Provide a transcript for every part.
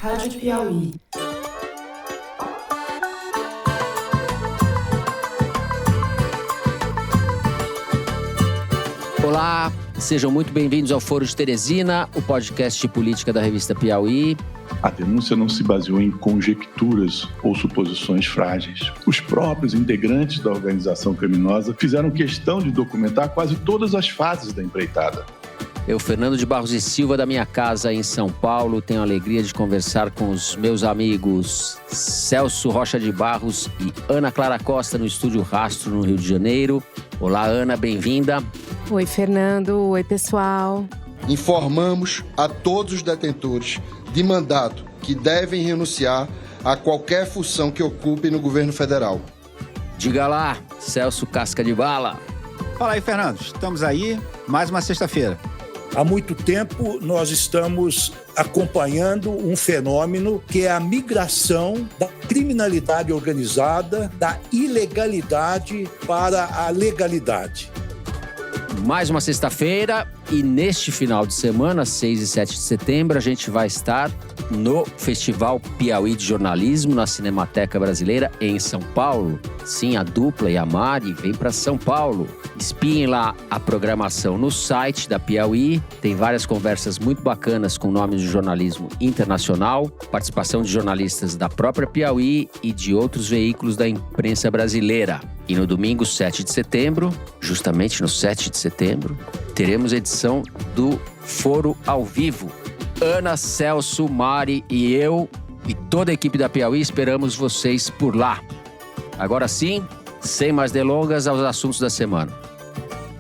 Rádio Piauí. Olá, sejam muito bem-vindos ao Foro de Teresina, o podcast de política da revista Piauí. A denúncia não se baseou em conjecturas ou suposições frágeis. Os próprios integrantes da organização criminosa fizeram questão de documentar quase todas as fases da empreitada. Eu, Fernando de Barros e Silva, da minha casa em São Paulo, tenho a alegria de conversar com os meus amigos Celso Rocha de Barros e Ana Clara Costa no Estúdio Rastro, no Rio de Janeiro. Olá, Ana, bem-vinda. Oi, Fernando. Oi, pessoal. Informamos a todos os detentores de mandato que devem renunciar a qualquer função que ocupem no governo federal. Diga lá, Celso Casca de Bala. Fala aí, Fernando. Estamos aí, mais uma sexta-feira. Há muito tempo nós estamos acompanhando um fenômeno que é a migração da criminalidade organizada, da ilegalidade para a legalidade. Mais uma sexta-feira e neste final de semana, 6 e 7 de setembro, a gente vai estar no Festival Piauí de Jornalismo, na Cinemateca Brasileira, em São Paulo. Sim, a dupla e a Mari vem para São Paulo. Espiem lá a programação no site da Piauí. Tem várias conversas muito bacanas com nomes de jornalismo internacional, participação de jornalistas da própria Piauí e de outros veículos da imprensa brasileira. E no domingo 7 de setembro, justamente no 7 de setembro, teremos edição do Foro ao Vivo. Ana, Celso, Mari e eu e toda a equipe da Piauí esperamos vocês por lá. Agora sim, sem mais delongas, aos assuntos da semana.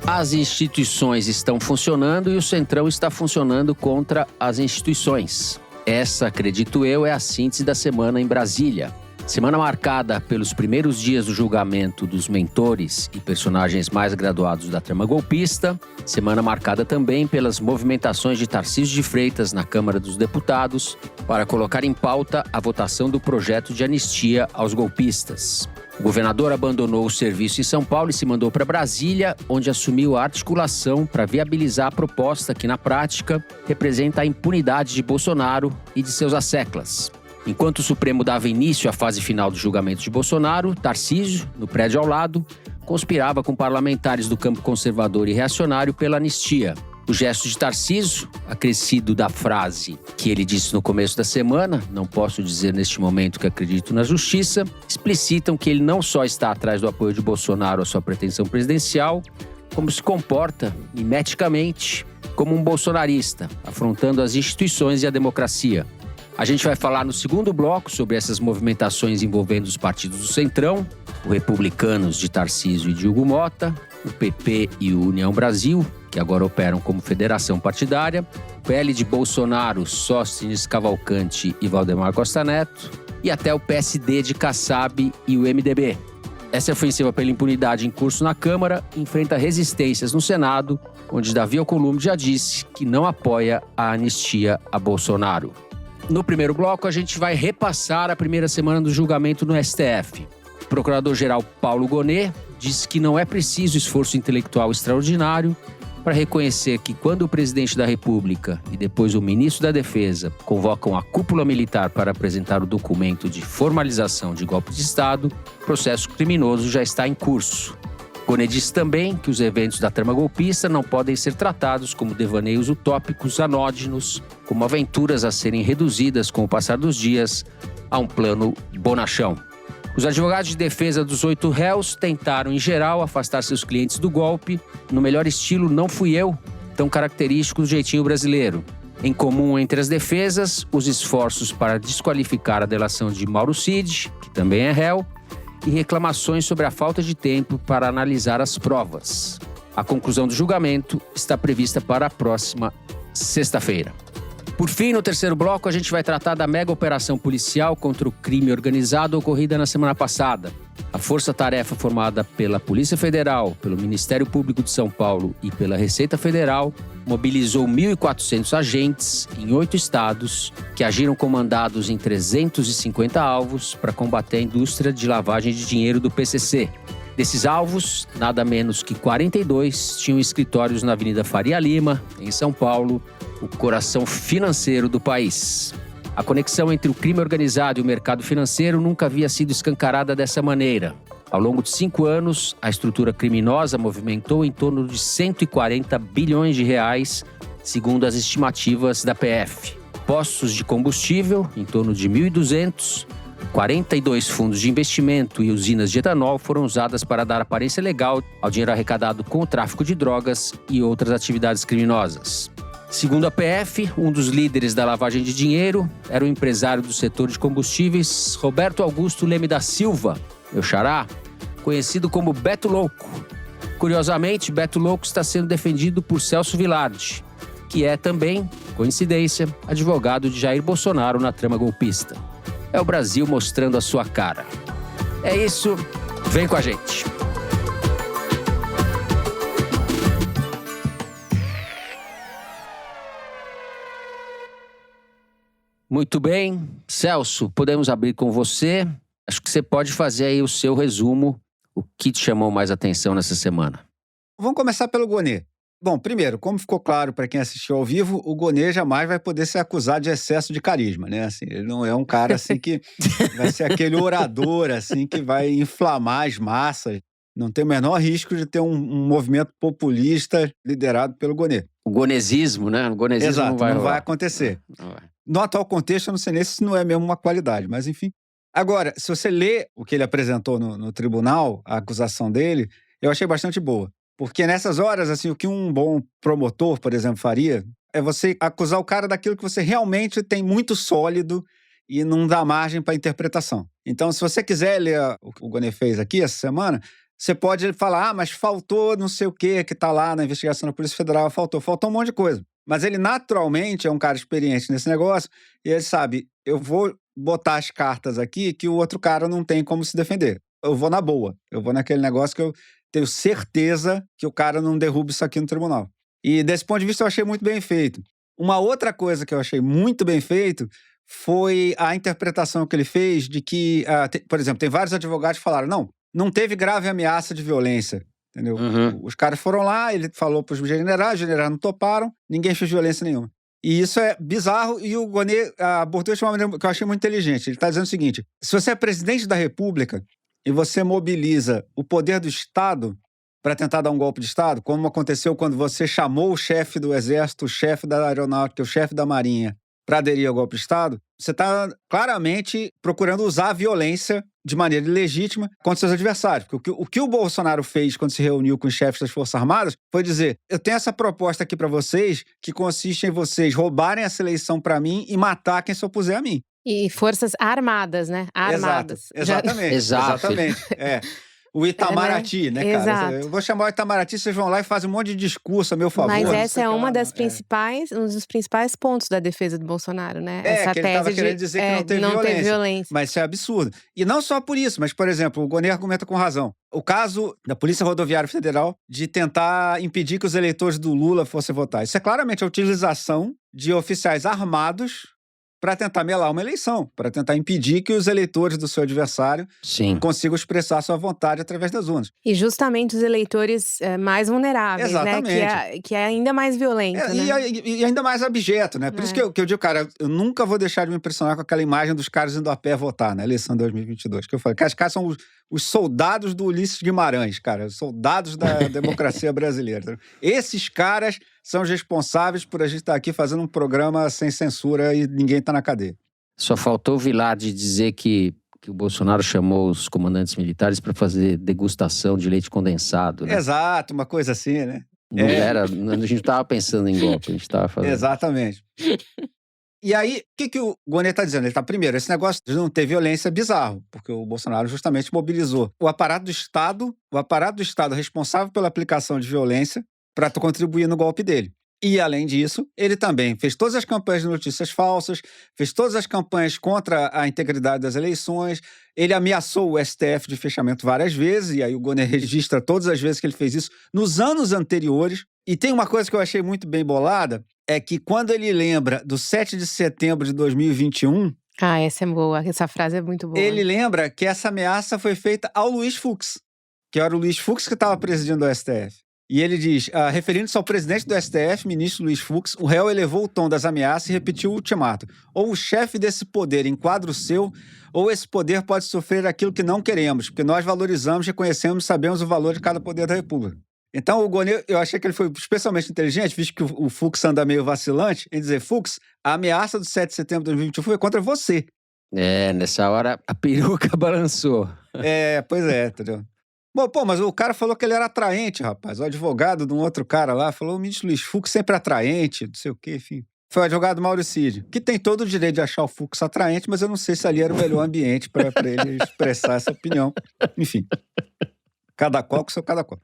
As instituições estão funcionando e o Centrão está funcionando contra as instituições. Essa, acredito eu, é a síntese da semana em Brasília. Semana marcada pelos primeiros dias do julgamento dos mentores e personagens mais graduados da trama golpista. Semana marcada também pelas movimentações de Tarcísio de Freitas na Câmara dos Deputados para colocar em pauta a votação do projeto de anistia aos golpistas. O governador abandonou o serviço em São Paulo e se mandou para Brasília, onde assumiu a articulação para viabilizar a proposta que, na prática, representa a impunidade de Bolsonaro e de seus asseclas. Enquanto o Supremo dava início à fase final do julgamento de Bolsonaro, Tarcísio, no prédio ao lado, conspirava com parlamentares do campo conservador e reacionário pela anistia. O gesto de Tarcísio, acrescido da frase que ele disse no começo da semana, não posso dizer neste momento que acredito na justiça, explicitam que ele não só está atrás do apoio de Bolsonaro à sua pretensão presidencial, como se comporta, mimeticamente, como um bolsonarista, afrontando as instituições e a democracia. A gente vai falar no segundo bloco sobre essas movimentações envolvendo os partidos do Centrão, o Republicanos de Tarcísio e de Hugo Mota, o PP e o União Brasil, que agora operam como federação partidária, o PL de Bolsonaro, Sóstenes Cavalcante e Valdemar Costa Neto, e até o PSD de Kassab e o MDB. Essa ofensiva pela impunidade em curso na Câmara enfrenta resistências no Senado, onde Davi Alcolumbre já disse que não apoia a anistia a Bolsonaro. No primeiro bloco, a gente vai repassar a primeira semana do julgamento no STF. O procurador-geral Paulo Gonet disse que não é preciso esforço intelectual extraordinário para reconhecer que quando o presidente da República e depois o ministro da Defesa convocam a cúpula militar para apresentar o documento de formalização de golpe de Estado, o processo criminoso já está em curso. Gonet disse também que os eventos da trama golpista não podem ser tratados como devaneios utópicos anódinos, como aventuras a serem reduzidas com o passar dos dias a um plano bonachão. Os advogados de defesa dos 8 réus tentaram, em geral, afastar seus clientes do golpe, no melhor estilo "não fui eu", tão característico do jeitinho brasileiro. Em comum entre as defesas, os esforços para desqualificar a delação de Mauro Cid, que também é réu, e reclamações sobre a falta de tempo para analisar as provas. A conclusão do julgamento está prevista para a próxima sexta-feira. Por fim, no terceiro bloco, a gente vai tratar da mega operação policial contra o crime organizado ocorrida na semana passada. A força-tarefa formada pela Polícia Federal, pelo Ministério Público de São Paulo e pela Receita Federal mobilizou 1.400 agentes em 8 estados que agiram com mandados em 350 alvos para combater a indústria de lavagem de dinheiro do PCC. Desses alvos, nada menos que 42 tinham escritórios na Avenida Faria Lima, em São Paulo, o coração financeiro do país. A conexão entre o crime organizado e o mercado financeiro nunca havia sido escancarada dessa maneira. Ao longo de 5 anos, a estrutura criminosa movimentou em torno de 140 bilhões de reais, segundo as estimativas da PF. Postos de combustível, em torno de 1.200, 42 fundos de investimento e usinas de etanol foram usadas para dar aparência legal ao dinheiro arrecadado com o tráfico de drogas e outras atividades criminosas. Segundo a PF, um dos líderes da lavagem de dinheiro era o empresário do setor de combustíveis, Roberto Augusto Leme da Silva, meu xará, conhecido como Beto Louco. Curiosamente, Beto Louco está sendo defendido por Celso Vilardi, que é também, coincidência, advogado de Jair Bolsonaro na trama golpista. É o Brasil mostrando a sua cara. É isso, vem com a gente. Muito bem, Celso, podemos abrir com você. Acho que você pode fazer aí o seu resumo, o que te chamou mais atenção nessa semana. Vamos começar pelo Gonê. Bom, primeiro, como ficou claro para quem assistiu ao vivo, o Gonê jamais vai poder ser acusado de excesso de carisma, né? Assim, ele não é um cara assim que vai ser aquele orador assim que vai inflamar as massas. Não tem o menor risco de ter um movimento populista liderado pelo Gonê. O gonezismo, né? O gonezismo Exato, não vai acontecer. Não vai. No atual contexto, eu não sei nem se não é mesmo uma qualidade, mas enfim. Agora, se você lê o que ele apresentou no tribunal, a acusação dele, eu achei bastante boa. Porque nessas horas, assim, o que um bom promotor, por exemplo, faria é você acusar o cara daquilo que você realmente tem muito sólido e não dá margem para interpretação. Então, se você quiser ler o que o Gonê fez aqui essa semana, você pode falar, mas faltou não sei o que está lá na investigação da Polícia Federal, faltou um monte de coisa. Mas ele naturalmente é um cara experiente nesse negócio e ele sabe, eu vou botar as cartas aqui que o outro cara não tem como se defender. Eu vou na boa, eu vou naquele negócio que eu tenho certeza que o cara não derruba isso aqui no tribunal. E desse ponto de vista eu achei muito bem feito. Uma outra coisa que eu achei muito bem feito foi a interpretação que ele fez de que, por exemplo, tem vários advogados que falaram, não teve grave ameaça de violência, entendeu? Os caras foram lá, ele falou para os generais não toparam, ninguém fez violência nenhuma. E isso é bizarro e o Gonê abordou de uma maneira que eu achei muito inteligente. Ele está dizendo o seguinte, se você é presidente da República e você mobiliza o poder do Estado para tentar dar um golpe de Estado, como aconteceu quando você chamou o chefe do Exército, o chefe da Aeronáutica, o chefe da Marinha para aderir ao golpe de Estado, você está claramente procurando usar a violência de maneira ilegítima contra seus adversários. Porque o que o Bolsonaro fez quando se reuniu com os chefes das Forças Armadas foi dizer, eu tenho essa proposta aqui para vocês que consiste em vocês roubarem essa eleição para mim e matar quem se opuser a mim. E forças armadas, né? Armadas. Exatamente. Exatamente. O Itamaraty, né, cara? Exato. Eu vou chamar o Itamaraty, vocês vão lá e fazem um monte de discurso a meu favor. Mas essa é uma das principais, um dos principais pontos da defesa do Bolsonaro, né? Essa que ele estava querendo dizer que não teve violência. Mas isso é absurdo. E não só por isso, mas, por exemplo, o Gonê argumenta com razão. O caso da Polícia Rodoviária Federal de tentar impedir que os eleitores do Lula fossem votar. Isso é claramente a utilização de oficiais armados para tentar melar uma eleição, para tentar impedir que os eleitores do seu adversário consigam expressar sua vontade através das urnas. E justamente os eleitores mais vulneráveis, exatamente, né? Que é ainda mais violento, né? E ainda mais abjeto, né? Por isso que eu digo, cara, eu nunca vou deixar de me impressionar com aquela imagem dos caras indo a pé votar na eleição de 2022. Que eu falei, os caras são os soldados do Ulisses Guimarães, cara. Os soldados da democracia brasileira. Esses caras são os responsáveis por a gente estar aqui fazendo um programa sem censura e ninguém tá na cadeia. Só faltou o Vilardi dizer que o Bolsonaro chamou os comandantes militares para fazer degustação de leite condensado, né? Exato, uma coisa assim, né? Não era, a gente não estava pensando em golpe, a gente estava fazendo. Exatamente. E aí, o que o Gonê está dizendo? Ele está, primeiro, esse negócio de não ter violência é bizarro, porque o Bolsonaro justamente mobilizou o aparato do Estado responsável pela aplicação de violência para contribuir no golpe dele. E, além disso, ele também fez todas as campanhas de notícias falsas, fez todas as campanhas contra a integridade das eleições, ele ameaçou o STF de fechamento várias vezes, e aí o Gonê registra todas as vezes que ele fez isso nos anos anteriores. E tem uma coisa que eu achei muito bem bolada, é que quando ele lembra do 7 de setembro de 2021... essa é boa, essa frase é muito boa. Ele lembra que essa ameaça foi feita ao Luiz Fux, que era o Luiz Fux que estava presidindo o STF. E ele diz, referindo-se ao presidente do STF, ministro Luiz Fux, o réu elevou o tom das ameaças e repetiu o ultimato. Ou o chefe desse poder enquadra o seu, ou esse poder pode sofrer aquilo que não queremos, porque nós valorizamos, reconhecemos e sabemos o valor de cada poder da República. Então, o Gonê, eu achei que ele foi especialmente inteligente, visto que o Fux anda meio vacilante, em dizer, Fux, a ameaça do 7 de setembro de 2021 foi contra você. Nessa hora a peruca balançou. Pois é, entendeu? Bom, mas o cara falou que ele era atraente, rapaz. O advogado de um outro cara lá falou, o ministro Luiz Fux sempre atraente, não sei o quê, enfim. Foi o advogado Mauro Cid, que tem todo o direito de achar o Fux atraente, mas eu não sei se ali era o melhor ambiente para ele expressar essa opinião. Enfim, cada qual com seu cada qual.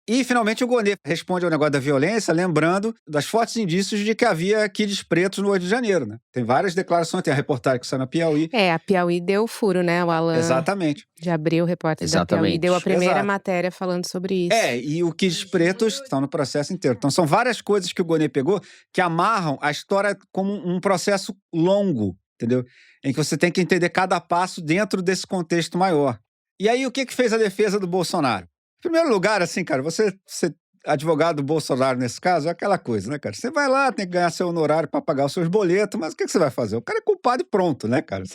E, finalmente, o Gonê responde ao negócio da violência, lembrando das fortes indícios de que havia kids pretos no 8 de janeiro, né? Tem várias declarações, tem a reportagem que saiu na Piauí. A Piauí deu o furo, né? O Alan Exatamente. de Abril, repórter da Piauí, deu a primeira matéria falando sobre isso. E os kids pretos estão no processo inteiro. Então, são várias coisas que o Gonê pegou que amarram a história como um processo longo, entendeu? Em que você tem que entender cada passo dentro desse contexto maior. E aí, o que fez a defesa do Bolsonaro? Em primeiro lugar, assim, cara, você advogado do Bolsonaro nesse caso, é aquela coisa, né, cara? Você vai lá, tem que ganhar seu honorário para pagar os seus boletos, mas o que você vai fazer? O cara é culpado e pronto, né, cara?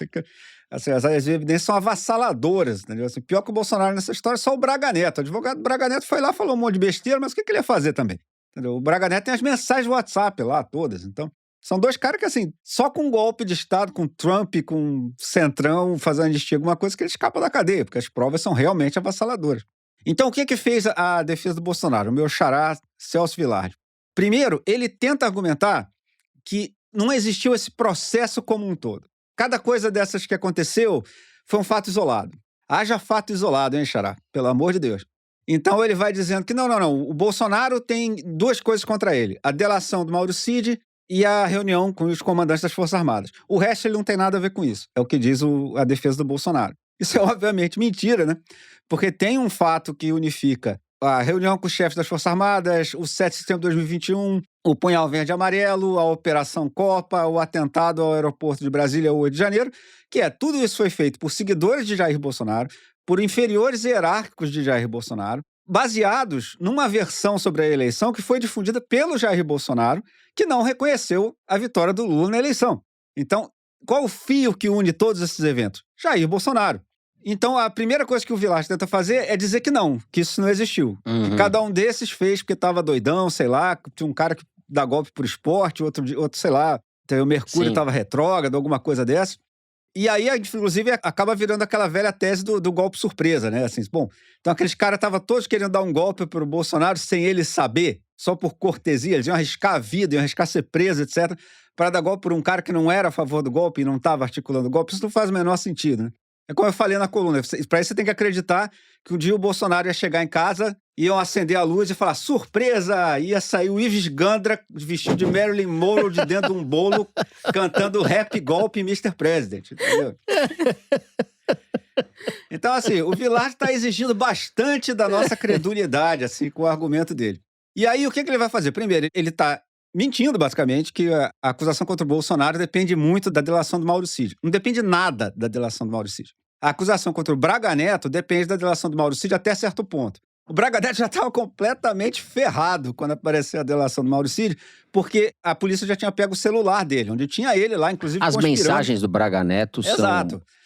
Assim, as evidências são avassaladoras, entendeu? Assim, pior que o Bolsonaro nessa história é só o Braga Neto. O advogado Braga Neto foi lá, falou um monte de besteira, mas o que ele ia fazer também? Entendeu? O Braga Neto tem as mensagens do WhatsApp lá, todas. Então, são dois caras que, assim, só com um golpe de Estado, com Trump, com Centrão, fazendo anistia, alguma coisa, que ele escapa da cadeia, porque as provas são realmente avassaladoras. Então, o que fez a defesa do Bolsonaro? O meu xará, Celso Vilardi. Primeiro, ele tenta argumentar que não existiu esse processo como um todo. Cada coisa dessas que aconteceu foi um fato isolado. Haja fato isolado, hein, xará? Pelo amor de Deus. Então, ele vai dizendo que não. O Bolsonaro tem duas coisas contra ele. A delação do Mauro Cid e a reunião com os comandantes das Forças Armadas. O resto, ele não tem nada a ver com isso. É o que diz a defesa do Bolsonaro. Isso é obviamente mentira, né? Porque tem um fato que unifica a reunião com os chefes das Forças Armadas, o 7 de setembro de 2021, o punhal verde e amarelo, a Operação Copa, o atentado ao aeroporto de Brasília, o 8 de janeiro, que tudo isso foi feito por seguidores de Jair Bolsonaro, por inferiores hierárquicos de Jair Bolsonaro, baseados numa versão sobre a eleição que foi difundida pelo Jair Bolsonaro, que não reconheceu a vitória do Lula na eleição. Então, qual o fio que une todos esses eventos? Jair Bolsonaro. Então, a primeira coisa que o Vilardi tenta fazer é dizer que não, que isso não existiu. Que cada um desses fez porque estava doidão, sei lá, tinha um cara que dá golpe por esporte, outro sei lá, o Mercúrio estava retrógrado, alguma coisa dessa. E aí, inclusive, acaba virando aquela velha tese do golpe surpresa, né? Assim, bom, então aqueles caras estavam todos querendo dar um golpe pro Bolsonaro sem ele saber, só por cortesia, eles iam arriscar a vida, iam arriscar ser preso, etc., para dar golpe por um cara que não era a favor do golpe e não estava articulando o golpe. Isso não faz o menor sentido, né? É como eu falei na coluna, para isso você tem que acreditar que um dia o Bolsonaro ia chegar em casa, iam acender a luz e falar, surpresa! Ia sair o Ives Gandra vestido de Marilyn Monroe de dentro de um bolo, cantando Happy Golpe Mr. President, entendeu? Então, assim, o Vilardi está exigindo bastante da nossa credulidade, assim, com o argumento dele. E aí, o que ele vai fazer? Primeiro, ele está mentindo, basicamente, que a acusação contra o Bolsonaro depende muito da delação do Mauro Cid. Não depende nada da delação do Mauro Cid. A acusação contra o Braga Neto depende da delação do Mauro Cid até certo ponto. O Braga Neto já estava completamente ferrado quando apareceu a delação do Mauro Cid, porque a polícia já tinha pego o celular dele, onde tinha ele lá, inclusive, as mensagens do Braga Neto são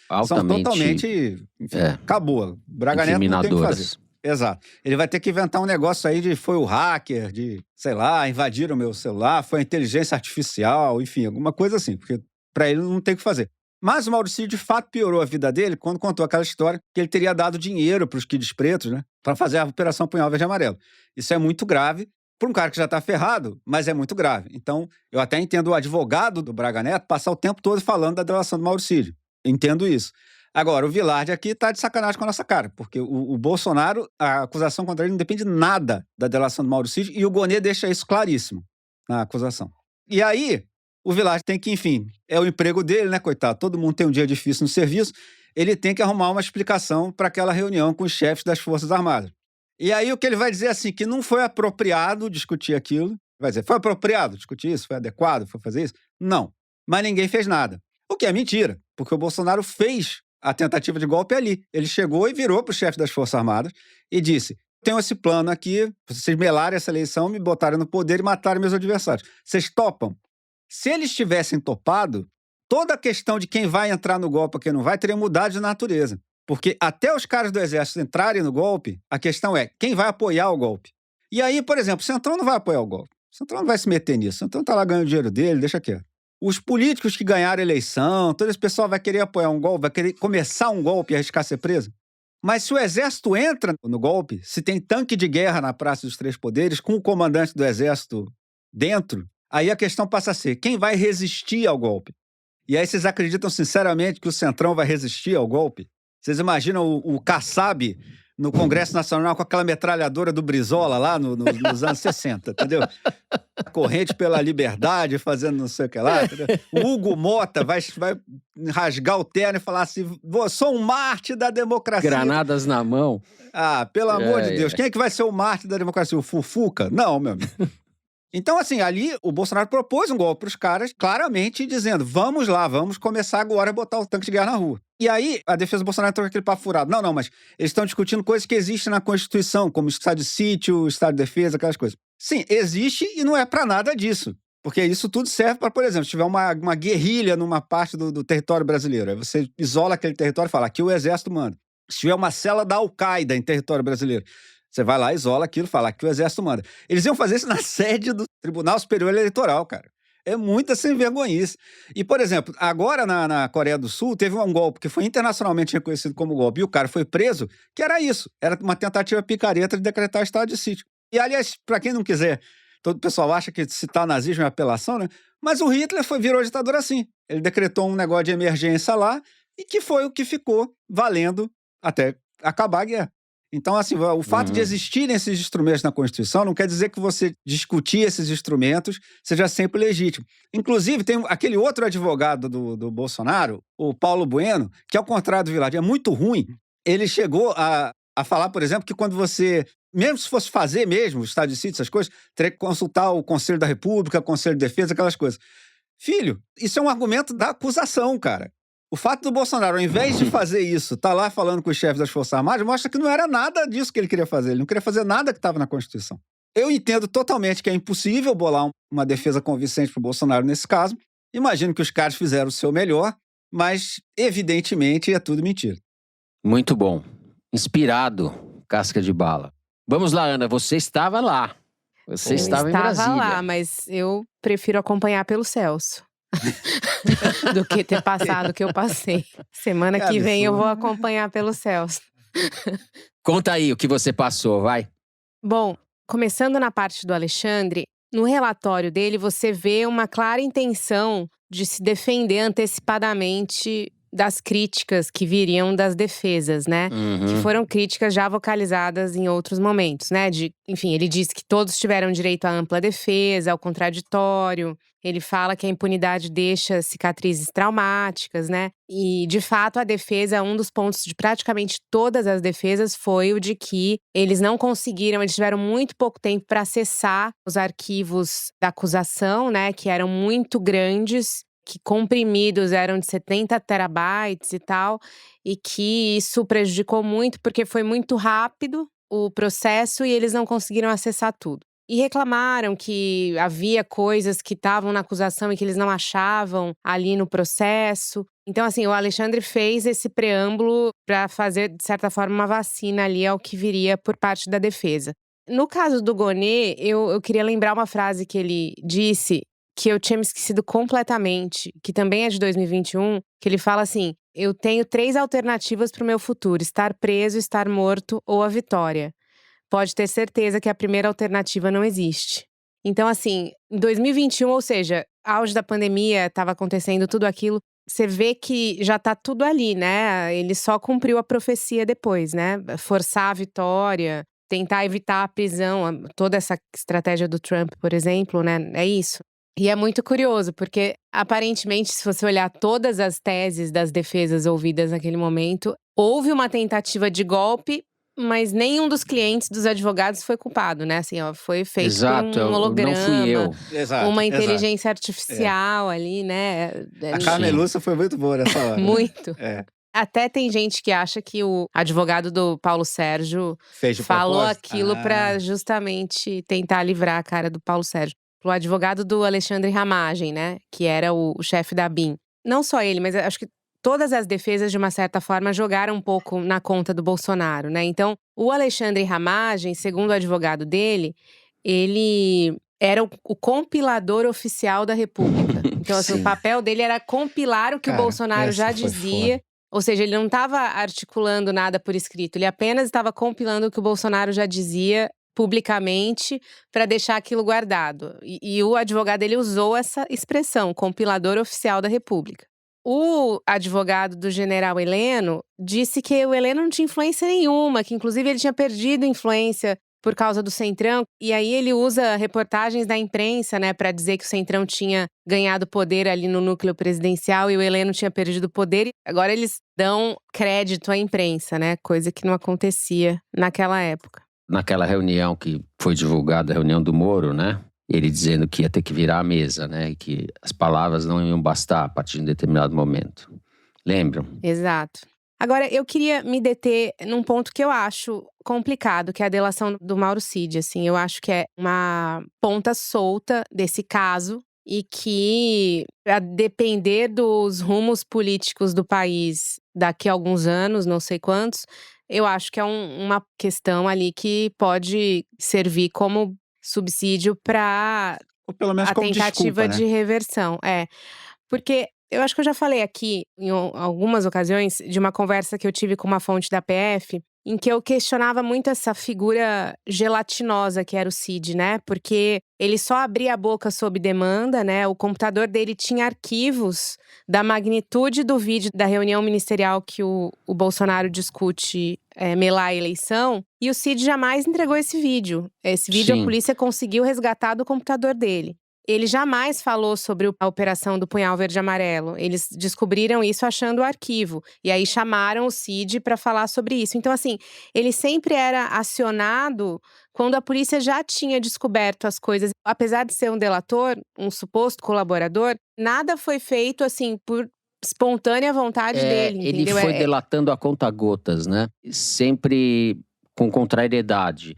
altamente... São totalmente... Enfim, acabou. O Braga Neto não tem o que fazer. Exato. Ele vai ter que inventar um negócio aí de foi o hacker, de, sei lá, invadiram o meu celular, foi a inteligência artificial, enfim, alguma coisa assim, porque para ele não tem o que fazer. Mas o Mauro Cid, de fato, piorou a vida dele quando contou aquela história que ele teria dado dinheiro para os kids pretos, né, para fazer a Operação Punhal Verde e Amarelo. Isso é muito grave para um cara que já está ferrado, mas é muito grave. Então, eu até entendo o advogado do Braga Neto passar o tempo todo falando da delação do Mauro Cid. Entendo isso. Agora, o Vilardi aqui tá de sacanagem com a nossa cara, porque o Bolsonaro, a acusação contra ele não depende nada da delação do Mauro Cid, e o Gonê deixa isso claríssimo na acusação. E aí, o Vilardi tem que, enfim, é o emprego dele, né, coitado? Todo mundo tem um dia difícil no serviço, ele tem que arrumar uma explicação para aquela reunião com os chefes das Forças Armadas. E aí o que ele vai dizer assim, que não foi apropriado discutir aquilo, vai dizer, foi apropriado discutir isso? Foi adequado? Foi fazer isso? Não. Mas ninguém fez nada. O que é mentira, porque o Bolsonaro fez a tentativa de golpe ali. Ele chegou e virou para o chefe das Forças Armadas e disse, tenho esse plano aqui, vocês melarem essa eleição, me botarem no poder e matarem meus adversários. Vocês topam? Se eles tivessem topado, toda a questão de quem vai entrar no golpe ou quem não vai teria mudado de natureza. Porque até os caras do exército entrarem no golpe, a questão é quem vai apoiar o golpe. E aí, por exemplo, o Centrão não vai apoiar o golpe. O Centrão não vai se meter nisso. O Centrão tá lá ganhando o dinheiro dele, deixa quieto. Os políticos que ganharam a eleição, todo esse pessoal vai querer apoiar um golpe, vai querer começar um golpe e arriscar ser preso. Mas se o exército entra no golpe, se tem tanque de guerra na Praça dos Três Poderes, com o comandante do exército dentro, aí a questão passa a ser, quem vai resistir ao golpe? E aí vocês acreditam sinceramente que o Centrão vai resistir ao golpe? Vocês imaginam o Kassab no Congresso Nacional com aquela metralhadora do Brizola lá nos anos 60, entendeu? Corrente pela liberdade, fazendo não sei o que lá, entendeu? O Hugo Mota vai rasgar o terno e falar assim, sou um mártir da democracia. Granadas na mão. Ah, pelo amor de Deus, quem é que vai ser o mártir da democracia? O Fufuca? Não, meu amigo. Então, assim, ali o Bolsonaro propôs um golpe para os caras, claramente dizendo, vamos lá, vamos começar agora a botar o tanque de guerra na rua. E aí, a defesa do Bolsonaro entrou com aquele papo furado. Não, mas eles estão discutindo coisas que existem na Constituição, como estado de sítio, estado de defesa, aquelas coisas. Sim, existe e não é para nada disso. Porque isso tudo serve para, por exemplo, se tiver uma guerrilha numa parte do território brasileiro, aí você isola aquele território e fala, aqui o exército manda. Se tiver uma cela da Al-Qaeda em território brasileiro, você vai lá, isola aquilo, fala que o exército manda. Eles iam fazer isso na sede do Tribunal Superior Eleitoral, cara. É muita sem vergonhice. E, por exemplo, agora na Coreia do Sul teve um golpe que foi internacionalmente reconhecido como golpe e o cara foi preso, que era isso. Era uma tentativa picareta de decretar estado de sítio. E, aliás, para quem não quiser, todo o pessoal acha que citar nazismo é apelação, né? Mas o Hitler virou ditador assim. Ele decretou um negócio de emergência lá e que foi o que ficou valendo até acabar a guerra. Então, assim, o fato de existirem esses instrumentos na Constituição não quer dizer que você discutir esses instrumentos seja sempre legítimo. Inclusive, tem aquele outro advogado do Bolsonaro, o Paulo Bueno, que, ao contrário do Vilar, é muito ruim. Ele chegou a falar, por exemplo, que quando você, mesmo se fosse fazer mesmo o estado de sítio, essas coisas, teria que consultar o Conselho da República, o Conselho de Defesa, aquelas coisas. Filho, isso é um argumento da acusação, cara. O fato do Bolsonaro, ao invés de fazer isso, tá lá falando com os chefes das Forças Armadas, mostra que não era nada disso que ele queria fazer. Ele não queria fazer nada que estava na Constituição. Eu entendo totalmente que é impossível bolar uma defesa convincente para o Bolsonaro nesse caso. Imagino que os caras fizeram o seu melhor, mas, evidentemente, é tudo mentira. Muito bom. Inspirado, casca de bala. Vamos lá, Ana, você estava lá. Você estava em Brasília. Eu estava lá, mas eu prefiro acompanhar pelo Celso. do que ter passado o que eu passei. Semana que vem eu vou acompanhar pelo Celso. Conta aí o que você passou, vai. Bom, começando na parte do Alexandre, no relatório dele você vê uma clara intenção de se defender antecipadamente das críticas que viriam das defesas, né? Que foram críticas já vocalizadas em outros momentos, né? Enfim, ele diz que todos tiveram direito à ampla defesa, ao contraditório. Ele fala que a impunidade deixa cicatrizes traumáticas, né? E, de fato, a defesa, um dos pontos de praticamente todas as defesas foi o de que eles não conseguiram, eles tiveram muito pouco tempo para acessar os arquivos da acusação, né? Que eram muito grandes, que comprimidos eram de 70 terabytes e tal, e que isso prejudicou muito porque foi muito rápido o processo e eles não conseguiram acessar tudo. E reclamaram que havia coisas que estavam na acusação e que eles não achavam ali no processo. Então, assim, o Alexandre fez esse preâmbulo para fazer, de certa forma, uma vacina ali ao que viria por parte da defesa. No caso do Gonê, eu queria lembrar uma frase que ele disse, que eu tinha me esquecido completamente, que também é de 2021, que ele fala assim: eu tenho 3 alternativas para o meu futuro, estar preso, estar morto ou a vitória. Pode ter certeza que a primeira alternativa não existe. Então, assim, em 2021, ou seja, auge da pandemia, estava acontecendo tudo aquilo, você vê que já tá tudo ali, né? Ele só cumpriu a profecia depois, né? Forçar a vitória, tentar evitar a prisão, toda essa estratégia do Trump, por exemplo, né? É isso. E é muito curioso, porque aparentemente, se você olhar todas as teses das defesas ouvidas naquele momento, houve uma tentativa de golpe, mas nenhum dos clientes dos advogados foi culpado, né? Assim, ó, foi feito por um holograma, não fui eu. Uma inteligência artificial ali, né? A Carmen Lúcia foi muito boa nessa hora. Muito. Até tem gente que acha que o advogado do Paulo Sérgio Fez de falou propósito? aquilo para justamente tentar livrar a cara do Paulo Sérgio. O advogado do Alexandre Ramagem, né, que era o chefe da BIM. Não só ele, mas acho que todas as defesas, de uma certa forma, jogaram um pouco na conta do Bolsonaro, né? Então, o Alexandre Ramagem, segundo o advogado dele, ele era o compilador oficial da República. Então, assim, o Sim. papel dele era compilar o que o Cara, Bolsonaro essa já foi dizia. foda. Ou seja, ele não estava articulando nada por escrito, ele apenas estava compilando o que o Bolsonaro já dizia publicamente para deixar aquilo guardado. E o advogado dele usou essa expressão, compilador oficial da República. O advogado do general Heleno disse que o Heleno não tinha influência nenhuma, que inclusive ele tinha perdido influência por causa do Centrão. E aí ele usa reportagens da imprensa, né, para dizer que o Centrão tinha ganhado poder ali no núcleo presidencial e o Heleno tinha perdido poder. E agora eles dão crédito à imprensa, né, coisa que não acontecia naquela época. Naquela reunião que foi divulgada, a reunião do Moro, né? Ele dizendo que ia ter que virar a mesa, né? E que as palavras não iam bastar a partir de um determinado momento. Lembram? Exato. Agora, eu queria me deter num ponto que eu acho complicado, que é a delação do Mauro Cid, assim. Eu acho que é uma ponta solta desse caso e que, a depender dos rumos políticos do país daqui a alguns anos, não sei quantos, eu acho que é uma questão ali que pode servir como subsídio para Ou pelo menos a como tentativa desculpa, né? de reversão. Porque eu acho que eu já falei aqui, em algumas ocasiões, de uma conversa que eu tive com uma fonte da PF, em que eu questionava muito essa figura gelatinosa que era o Cid, né? Porque ele só abria a boca sob demanda, né? O computador dele tinha arquivos da magnitude do vídeo da reunião ministerial que o Bolsonaro discute melar a eleição. E o Cid jamais entregou esse vídeo. Esse vídeo a Sim. polícia conseguiu resgatar do computador dele. Ele jamais falou sobre a operação do Punhal Verde e Amarelo. Eles descobriram isso achando o arquivo. E aí chamaram o Cid para falar sobre isso. Então, assim, ele sempre era acionado quando a polícia já tinha descoberto as coisas. Apesar de ser um delator, um suposto colaborador, nada foi feito, assim, por espontânea vontade dele, Ele entendeu? foi delatando a conta-gotas, né? Sempre com contrariedade.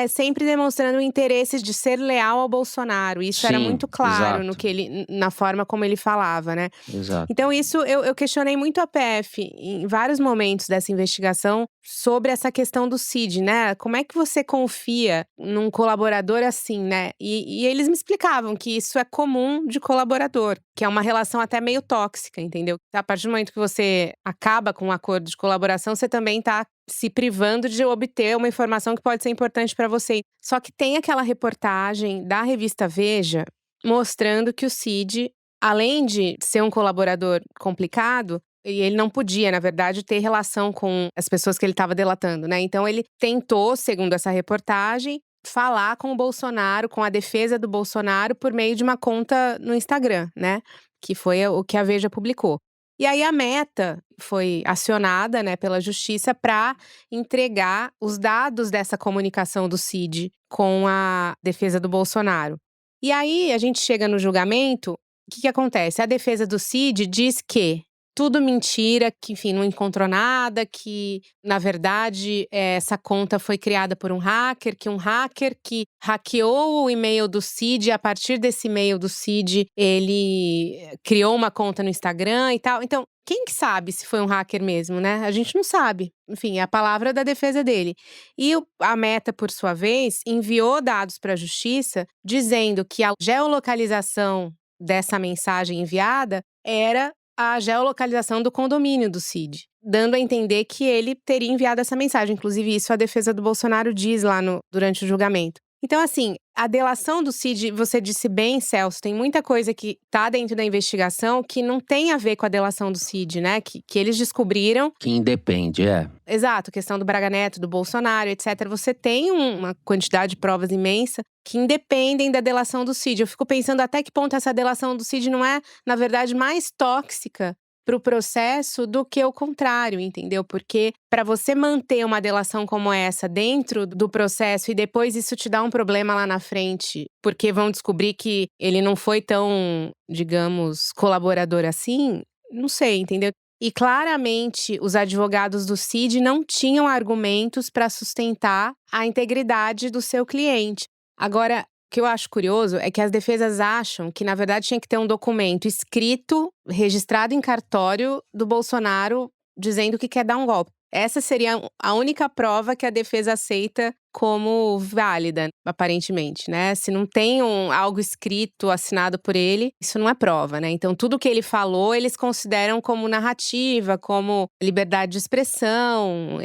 Sempre demonstrando o interesse de ser leal ao Bolsonaro. Isso era Sim, muito claro exato. na forma como ele falava, né? Exato. Então isso, eu questionei muito a PF em vários momentos dessa investigação sobre essa questão do Cid, né? Como é que você confia num colaborador assim, né? E eles me explicavam que isso é comum de colaborador, que é uma relação até meio tóxica, entendeu? A partir do momento que você acaba com um acordo de colaboração, você também tá se privando de obter uma informação que pode ser importante para você. Só que tem aquela reportagem da revista Veja mostrando que o Cid, além de ser um colaborador complicado, e ele não podia, na verdade, ter relação com as pessoas que ele estava delatando, né? Então ele tentou, segundo essa reportagem, falar com o Bolsonaro, com a defesa do Bolsonaro, por meio de uma conta no Instagram, né? Que foi o que a Veja publicou. E aí a Meta foi acionada, né, pela justiça para entregar os dados dessa comunicação do Cid com a defesa do Bolsonaro. E aí a gente chega no julgamento, o que acontece? A defesa do Cid diz que tudo mentira, que enfim, não encontrou nada, que na verdade essa conta foi criada por um hacker, que um hacker que hackeou o e-mail do Cid, a partir desse e-mail do Cid, ele criou uma conta no Instagram e tal. Então, quem que sabe se foi um hacker mesmo, né? A gente não sabe. Enfim, é a palavra da defesa dele. E a Meta, por sua vez, enviou dados para a justiça dizendo que a geolocalização dessa mensagem enviada era a geolocalização do condomínio do Cid, dando a entender que ele teria enviado essa mensagem. Inclusive, isso a defesa do Bolsonaro diz lá durante o julgamento. Então, assim, a delação do Cid, você disse bem, Celso, tem muita coisa que tá dentro da investigação que não tem a ver com a delação do Cid, né? Que eles descobriram. Que independe, Exato, questão do Braga Neto, do Bolsonaro, etc. Você tem uma quantidade de provas imensa que independem da delação do Cid. Eu fico pensando até que ponto essa delação do Cid não é, na verdade, mais tóxica para o processo do que o contrário, entendeu? Porque para você manter uma delação como essa dentro do processo e depois isso te dá um problema lá na frente, porque vão descobrir que ele não foi tão, digamos, colaborador assim, não sei, entendeu? E claramente os advogados do Cid não tinham argumentos para sustentar a integridade do seu cliente. Agora, o que eu acho curioso é que as defesas acham que, na verdade, tinha que ter um documento escrito, registrado em cartório do Bolsonaro, dizendo que quer dar um golpe. Essa seria a única prova que a defesa aceita como válida, aparentemente, né? Se não tem algo escrito, assinado por ele, isso não é prova, né? Então, tudo que ele falou, eles consideram como narrativa, como liberdade de expressão.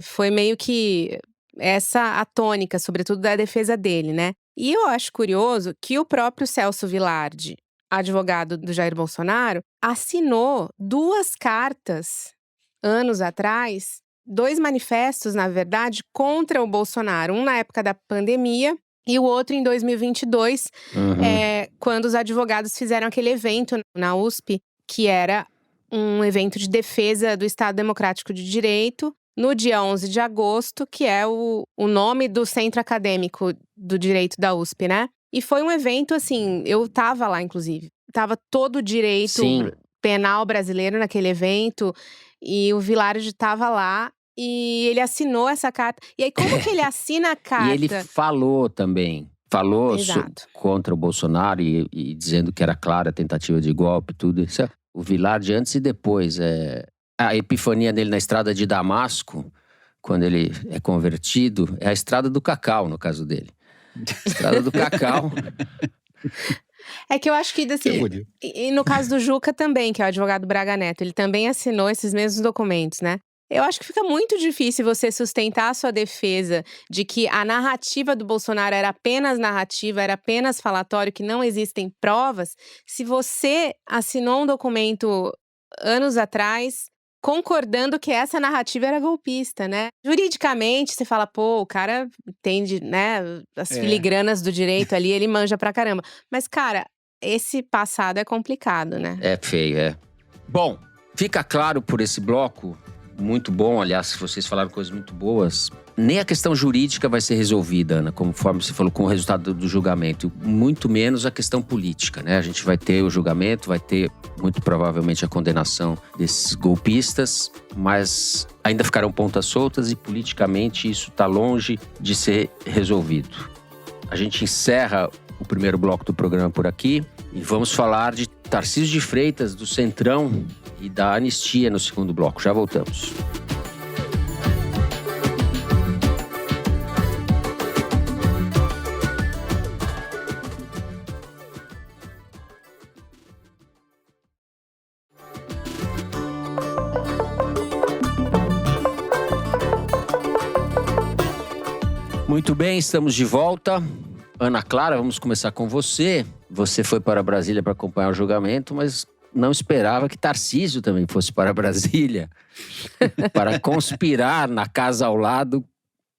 Foi meio que essa a tônica, sobretudo da defesa dele, né? E eu acho curioso que o próprio Celso Vilardi, advogado do Jair Bolsonaro, assinou 2 cartas anos atrás, 2 manifestos, na verdade, contra o Bolsonaro. Um na época da pandemia e o outro em 2022, quando os advogados fizeram aquele evento na USP, que era um evento de defesa do Estado Democrático de Direito, no dia 11 de agosto, que é o nome do Centro Acadêmico do Direito da USP, né? E foi um evento, assim, eu tava lá, inclusive. Tava todo o direito penal brasileiro naquele evento. E o Vilardi estava lá e ele assinou essa carta. E aí, como que ele assina a carta? E ele falou também. Contra o Bolsonaro e dizendo que era clara a tentativa de golpe e tudo. Isso, o Vilardi antes e depois. A epifania dele na estrada de Damasco, quando ele é convertido, é a estrada do cacau, no caso dele. Estrada do cacau. É que eu acho que, assim, e no caso do Juca também, que é o advogado Braga Neto, ele também assinou esses mesmos documentos, né? Eu acho que fica muito difícil você sustentar a sua defesa de que a narrativa do Bolsonaro era apenas narrativa, era apenas falatório, que não existem provas, se você assinou um documento anos atrás concordando que essa narrativa era golpista, né? Juridicamente, você fala, pô, o cara entende, né, as filigranas do direito ali, ele manja pra caramba. Mas, cara, esse passado é complicado, né? É feio. Bom, fica claro por esse bloco, muito bom, aliás, vocês falaram coisas muito boas. Nem a questão jurídica vai ser resolvida, Ana, conforme você falou, com o resultado do julgamento. Muito menos a questão política, né? A gente vai ter o julgamento, vai ter muito provavelmente a condenação desses golpistas, mas ainda ficarão pontas soltas e politicamente isso está longe de ser resolvido. A gente encerra o primeiro bloco do programa por aqui e vamos falar de Tarcísio de Freitas, do Centrão e da anistia no segundo bloco. Já voltamos. Muito bem, estamos de volta. Ana Clara, vamos começar com você. Você foi para Brasília para acompanhar o julgamento, mas não esperava que Tarcísio também fosse para Brasília para conspirar na casa ao lado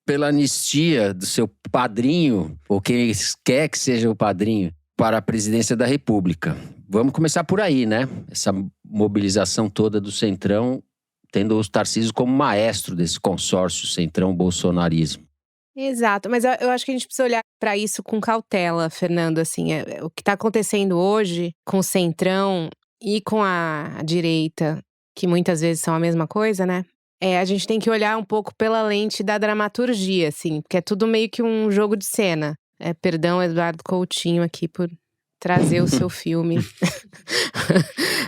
pela anistia do seu padrinho, ou quem quer que seja o padrinho, para a presidência da República. Vamos começar por aí, né? Essa mobilização toda do Centrão, tendo o Tarcísio como maestro desse consórcio Centrão-Bolsonarismo. Exato, mas eu acho que a gente precisa olhar para isso com cautela, Fernando, assim, o que está acontecendo hoje com o Centrão e com a direita, que muitas vezes são a mesma coisa, né? A gente tem que olhar um pouco pela lente da dramaturgia, assim, porque é tudo meio que um jogo de cena. Perdão, Eduardo Coutinho, aqui por trazer o seu filme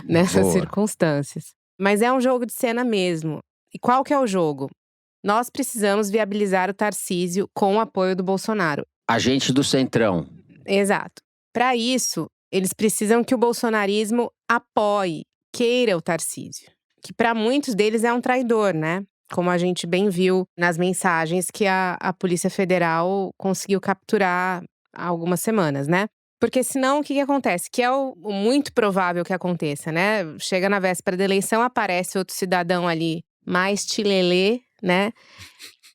nessas circunstâncias. Mas é um jogo de cena mesmo. E qual que é o jogo? Nós precisamos viabilizar o Tarcísio com o apoio do Bolsonaro. Agente do Centrão. Exato. Para isso, eles precisam que o bolsonarismo apoie, queira o Tarcísio. Que para muitos deles é um traidor, né? Como a gente bem viu nas mensagens que a Polícia Federal conseguiu capturar há algumas semanas, né? Porque senão, o que acontece? Que é o muito provável que aconteça, né? Chega na véspera da eleição, aparece outro cidadão ali mais tilelê, né,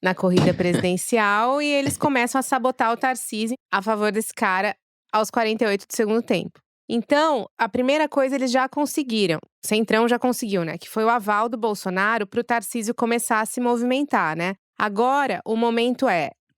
na corrida presidencial, e eles começam a sabotar o Tarcísio a favor desse cara aos 48 do segundo tempo. Então, a primeira coisa eles já conseguiram, o Centrão já conseguiu, né, que foi o aval do Bolsonaro para o Tarcísio começar a se movimentar, né. Agora, o momento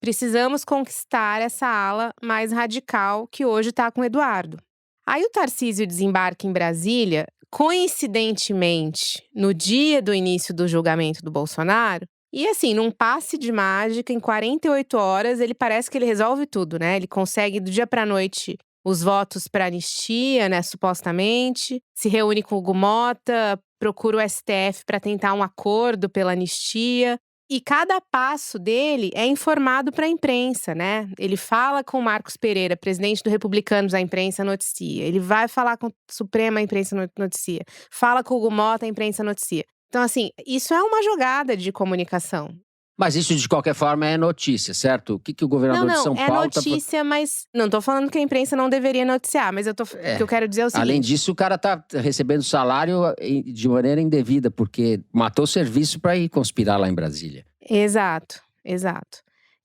precisamos conquistar essa ala mais radical que hoje está com o Eduardo. Aí o Tarcísio desembarca em Brasília, coincidentemente, no dia do início do julgamento do Bolsonaro. E assim, num passe de mágica, em 48 horas, ele parece que ele resolve tudo, né? Ele consegue, do dia pra noite, os votos para anistia, né, supostamente. Se reúne com o Hugo Mota, procura o STF para tentar um acordo pela anistia. E cada passo dele é informado para a imprensa, né? Ele fala com o Marcos Pereira, presidente do Republicanos, a imprensa noticia. Ele vai falar com o Supremo, a imprensa noticia. Fala com o Hugo Mota, a imprensa noticia. Então, assim, isso é uma jogada de comunicação. Mas isso, de qualquer forma, é notícia, certo? O que o governador de São Não, é Paulo… notícia, mas… Não tô falando que a imprensa não deveria noticiar, mas o que eu quero dizer é o seguinte… Além disso, o cara tá recebendo salário de maneira indevida, porque matou o serviço para ir conspirar lá em Brasília. Exato.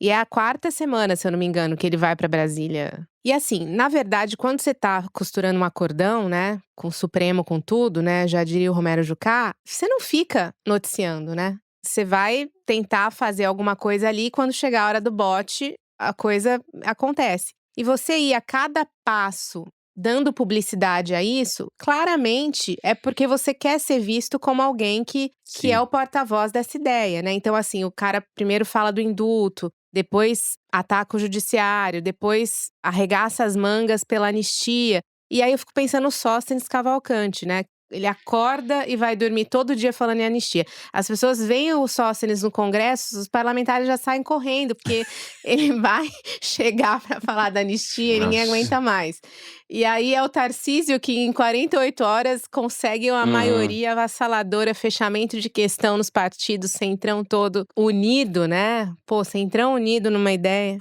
E é a 4ª semana, se eu não me engano, que ele vai para Brasília. E assim, na verdade, quando você tá costurando um acordão, né, com o Supremo, com tudo, né, já diria o Romero Jucá, você não fica noticiando, né? Você vai tentar fazer alguma coisa ali, e quando chegar a hora do bote, a coisa acontece. E você ir a cada passo dando publicidade a isso, claramente é porque você quer ser visto como alguém que é o porta-voz dessa ideia, né? Então, assim, o cara primeiro fala do indulto, depois ataca o judiciário, depois arregaça as mangas pela anistia. E aí eu fico pensando no Sóstenes Cavalcante, né? Ele acorda e vai dormir todo dia falando em anistia. As pessoas veem o Sóstenes no Congresso, os parlamentares já saem correndo, porque ele vai chegar para falar da anistia e ninguém aguenta mais. E aí é o Tarcísio que em 48 horas consegue uma maioria avassaladora, fechamento de questão nos partidos, centrão todo unido, né? Pô, centrão unido numa ideia.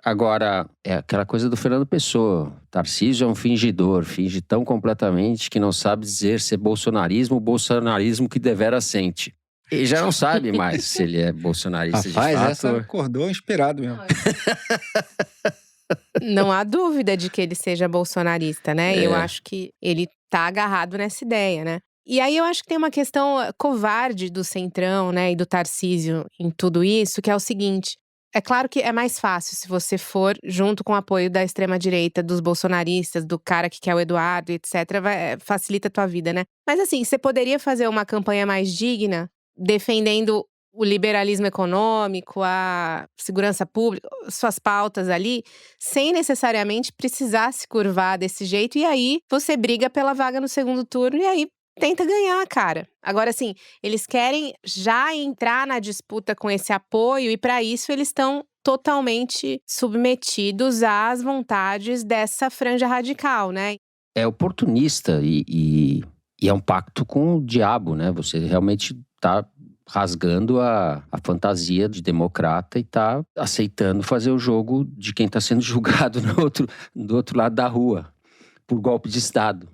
Agora, é aquela coisa do Fernando Pessoa. Tarcísio é um fingidor, finge tão completamente que não sabe dizer se é bolsonarismo ou bolsonarismo que devera sente. Ele já não sabe mais se ele é bolsonarista. Rapaz, de fato. Essa acordou inspirado mesmo. Não há dúvida de que ele seja bolsonarista, né? Eu acho que ele tá agarrado nessa ideia, né? E aí eu acho que tem uma questão covarde do Centrão, né, e do Tarcísio em tudo isso, que é o seguinte… É claro que é mais fácil se você for junto com o apoio da extrema-direita, dos bolsonaristas, do cara que quer o Eduardo, etc. Facilita a tua vida, né? Mas assim, você poderia fazer uma campanha mais digna, defendendo o liberalismo econômico, a segurança pública, suas pautas ali, sem necessariamente precisar se curvar desse jeito. E aí, você briga pela vaga no segundo turno e aí tenta ganhar, cara. Agora, assim, eles querem já entrar na disputa com esse apoio e, para isso, eles estão totalmente submetidos às vontades dessa franja radical, né? É oportunista e é um pacto com o diabo, né? Você realmente tá rasgando a fantasia de democrata e tá aceitando fazer o jogo de quem tá sendo julgado do outro lado da rua, por golpe de Estado.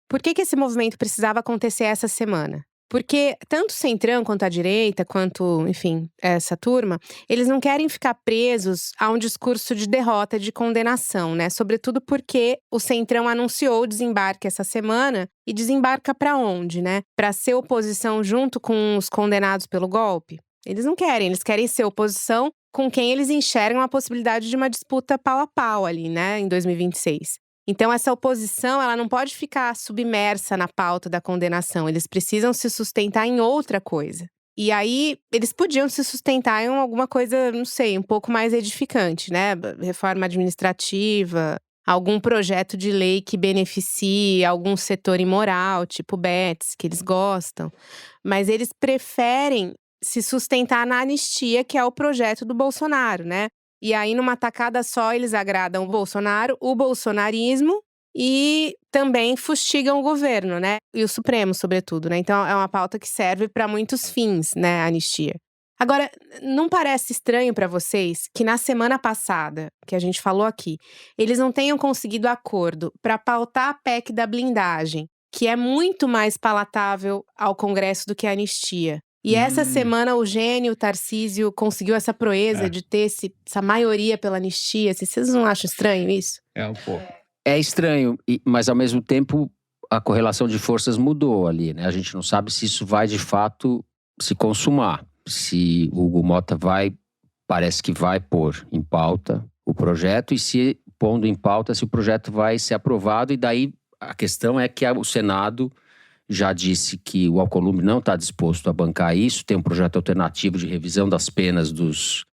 Por que esse movimento precisava acontecer essa semana? Porque tanto o Centrão quanto a direita, quanto, enfim, essa turma, eles não querem ficar presos a um discurso de derrota, de condenação, né? Sobretudo porque o Centrão anunciou o desembarque essa semana e desembarca para onde, né? Para ser oposição junto com os condenados pelo golpe? Eles não querem, eles querem ser oposição com quem eles enxergam a possibilidade de uma disputa pau a pau ali, né, em 2026. Então, essa oposição, ela não pode ficar submersa na pauta da condenação. Eles precisam se sustentar em outra coisa. E aí, eles podiam se sustentar em alguma coisa, não sei, um pouco mais edificante, né? Reforma administrativa, algum projeto de lei que beneficie algum setor imoral, tipo o BETS, que eles gostam. Mas eles preferem se sustentar na anistia, que é o projeto do Bolsonaro, né? E aí, numa tacada só, eles agradam o Bolsonaro, o bolsonarismo e também fustigam o governo, né? E o Supremo, sobretudo, né? Então, é uma pauta que serve para muitos fins, né? A anistia. Agora, não parece estranho para vocês que na semana passada, que a gente falou aqui, eles não tenham conseguido acordo para pautar a PEC da blindagem, que é muito mais palatável ao Congresso do que a anistia. E essa semana o Gênio Tarcísio conseguiu essa proeza de ter essa maioria pela anistia. Vocês não acham estranho isso? É um pouco. É estranho, mas ao mesmo tempo a correlação de forças mudou ali, né? A gente não sabe se isso vai de fato se consumar. Se o Hugo Mota parece que vai pôr em pauta o projeto e se pondo em pauta se o projeto vai ser aprovado e daí A questão é que o Senado já disse que o Alcolumbre não está disposto a bancar isso. Tem um projeto alternativo de revisão das penas dos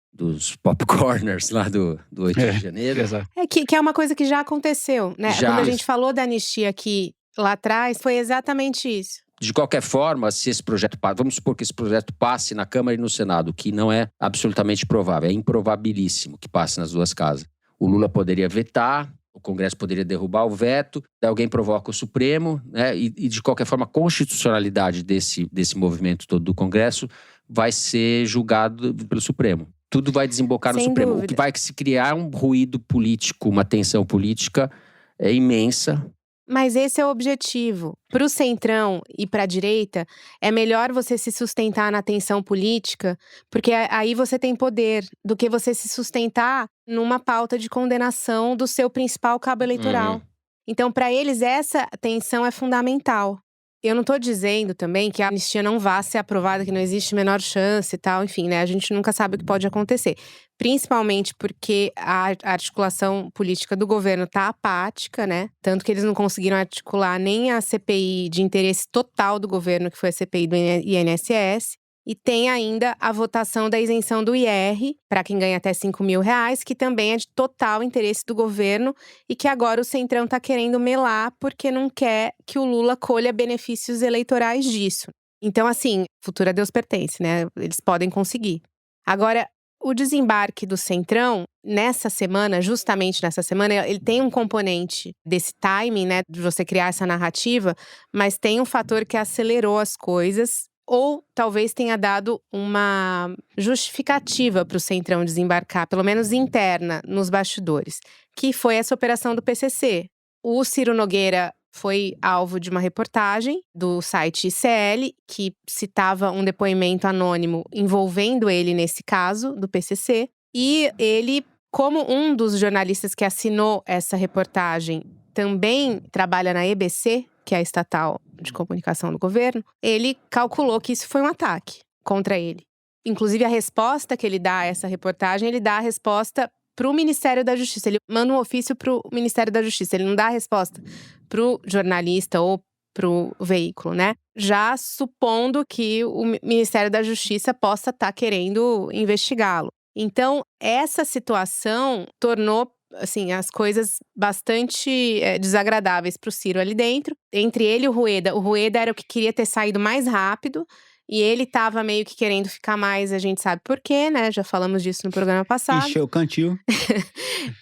popcorners lá do 8 de janeiro. Exato. Que é uma coisa que já aconteceu, né? Já. Quando a gente falou da anistia aqui lá atrás, foi exatamente isso. De qualquer forma, se esse projeto vamos supor que esse projeto passe na Câmara e no Senado, que não é absolutamente provável, é improvabilíssimo que passe nas duas casas. O Lula poderia vetar, o Congresso poderia derrubar o veto, alguém provoca o Supremo, né? E de qualquer forma, a constitucionalidade desse movimento todo do Congresso vai ser julgado pelo Supremo. Tudo vai desembocar no Sem Supremo. dúvida. O que vai se criar um ruído político, uma tensão política imensa. Mas esse é o objetivo. Para o centrão e para a direita, é melhor você se sustentar na tensão política, porque aí você tem poder, do que você se sustentar numa pauta de condenação do seu principal cabo eleitoral. Então, para eles, essa tensão é fundamental. Eu não estou dizendo também que a anistia não vá ser aprovada, que não existe menor chance e tal. Enfim, né? A gente nunca sabe o que pode acontecer. Principalmente porque a articulação política do governo está apática, né? Tanto que eles não conseguiram articular nem a CPI de interesse total do governo, que foi a CPI do INSS. E tem ainda a votação da isenção do IR, para quem ganha até R$5.000, que também é de total interesse do governo e que agora o Centrão está querendo melar porque não quer que o Lula colha benefícios eleitorais disso. Então, assim, futuro a Deus pertence, né? Eles podem conseguir. Agora, o desembarque do Centrão, nessa semana, justamente nessa semana, ele tem um componente desse timing, né? De você criar essa narrativa, mas tem um fator que acelerou as coisas. Ou talvez tenha dado uma justificativa para o Centrão desembarcar, pelo menos interna, nos bastidores, que foi essa operação do PCC. O Ciro Nogueira foi alvo de uma reportagem do site ICL, que citava um depoimento anônimo envolvendo ele nesse caso do PCC. E ele, como um dos jornalistas que assinou essa reportagem, também trabalha na EBC, que é a estatal de comunicação do governo, ele calculou que isso foi um ataque contra ele. Inclusive, a resposta que ele dá a essa reportagem, ele dá a resposta para o Ministério da Justiça. Ele manda um ofício para o Ministério da Justiça. Ele não dá a resposta para o jornalista ou para o veículo, né? Já supondo que o Ministério da Justiça possa estar querendo investigá-lo. Então, essa situação tornou assim, as coisas bastante desagradáveis para o Ciro ali dentro. Entre ele e o Rueda. O Rueda era o que queria ter saído mais rápido. E ele estava meio que querendo ficar mais, a gente sabe por quê, né? Já falamos disso no programa passado. Encheu o cantil.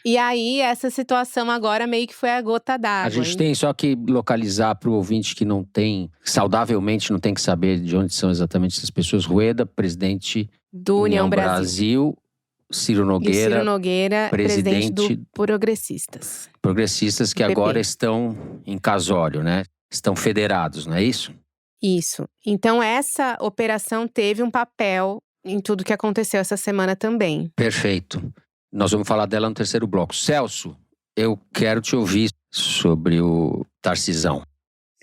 E aí, essa situação agora meio que foi a gota d'água. A gente tem só que localizar para o ouvinte que não tem, saudavelmente não tem que saber de onde são exatamente essas pessoas. Rueda, presidente do União Brasil. Ciro Nogueira, Ciro Nogueira, presidente do Progressistas. Progressistas que agora estão em casório, né? Estão federados, não é isso? Isso. Então, essa operação teve um papel em tudo que aconteceu essa semana também. Perfeito. Nós vamos falar dela no terceiro bloco. Celso, eu quero te ouvir sobre o Tarcisão.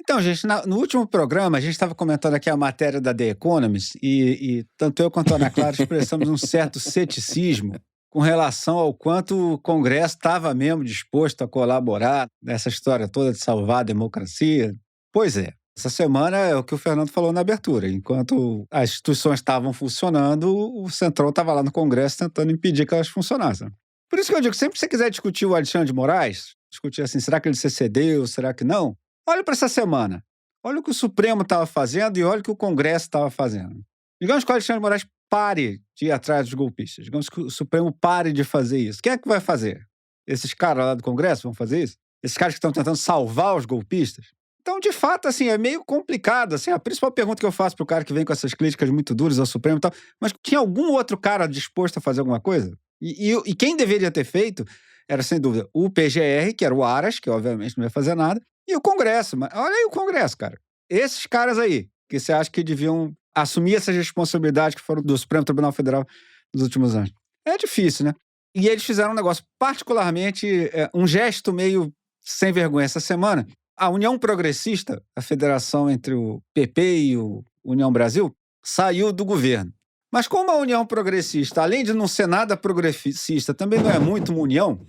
Então, gente, no último programa, a gente estava comentando aqui a matéria da The Economist e tanto eu quanto a Ana Clara expressamos um certo ceticismo com relação ao quanto o Congresso estava mesmo disposto a colaborar nessa história toda de salvar a democracia. Pois é, essa semana é o que o Fernando falou na abertura. Enquanto as instituições estavam funcionando, o Centrão estava lá no Congresso tentando impedir que elas funcionassem. Por isso que eu digo, sempre que você quiser discutir o Alexandre de Moraes, discutir assim, será que ele se cedeu, será que não? Olha para essa semana. Olha o que o Supremo estava fazendo e olha o que o Congresso estava fazendo. Digamos que o Alexandre de Moraes pare de ir atrás dos golpistas. Digamos que o Supremo pare de fazer isso. Quem é que vai fazer? Esses caras lá do Congresso vão fazer isso? Esses caras que estão tentando salvar os golpistas? Então, de fato, assim, é meio complicado. Assim, a principal pergunta que eu faço pro cara que vem com essas críticas muito duras ao Supremo e tal, mas tinha algum outro cara disposto a fazer alguma coisa? E quem deveria ter feito era, sem dúvida, o PGR, que era o Aras, que obviamente não ia fazer nada, e o Congresso. Mas olha aí o Congresso, cara. Esses caras aí, que você acha que deviam assumir essas responsabilidades que foram do Supremo Tribunal Federal nos últimos anos. É difícil, né? E eles fizeram um negócio particularmente, um gesto meio sem vergonha essa semana. A União Progressista, a federação entre o PP e o União Brasil, saiu do governo. Mas como a União Progressista, além de não ser nada progressista, também não é muito uma união,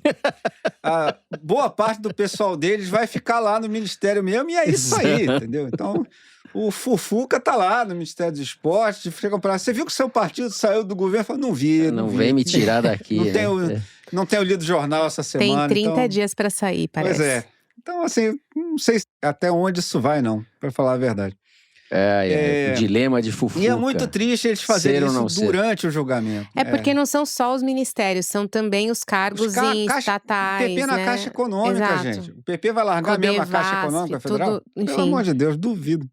a boa parte do pessoal deles vai ficar lá no Ministério mesmo, e é isso aí, entendeu? Então, o Fufuca tá lá no Ministério dos Esportes, chegam pra lá, você viu que o seu partido saiu do governo? Fala, não vi. Não vem me tirar daqui, Não tenho lido jornal essa semana. Tem 30 então... dias para sair, parece. Pois é. Então, assim, não sei até onde isso vai, não, para falar a verdade. O dilema de Fufuca. E é muito triste eles fazerem isso durante o julgamento. É porque não são só os ministérios, são também os cargos estatais. O PP na Caixa Econômica, Exato. gente. O PP vai largar mesmo a Caixa Econômica Federal? Enfim. Pelo amor de Deus, duvido.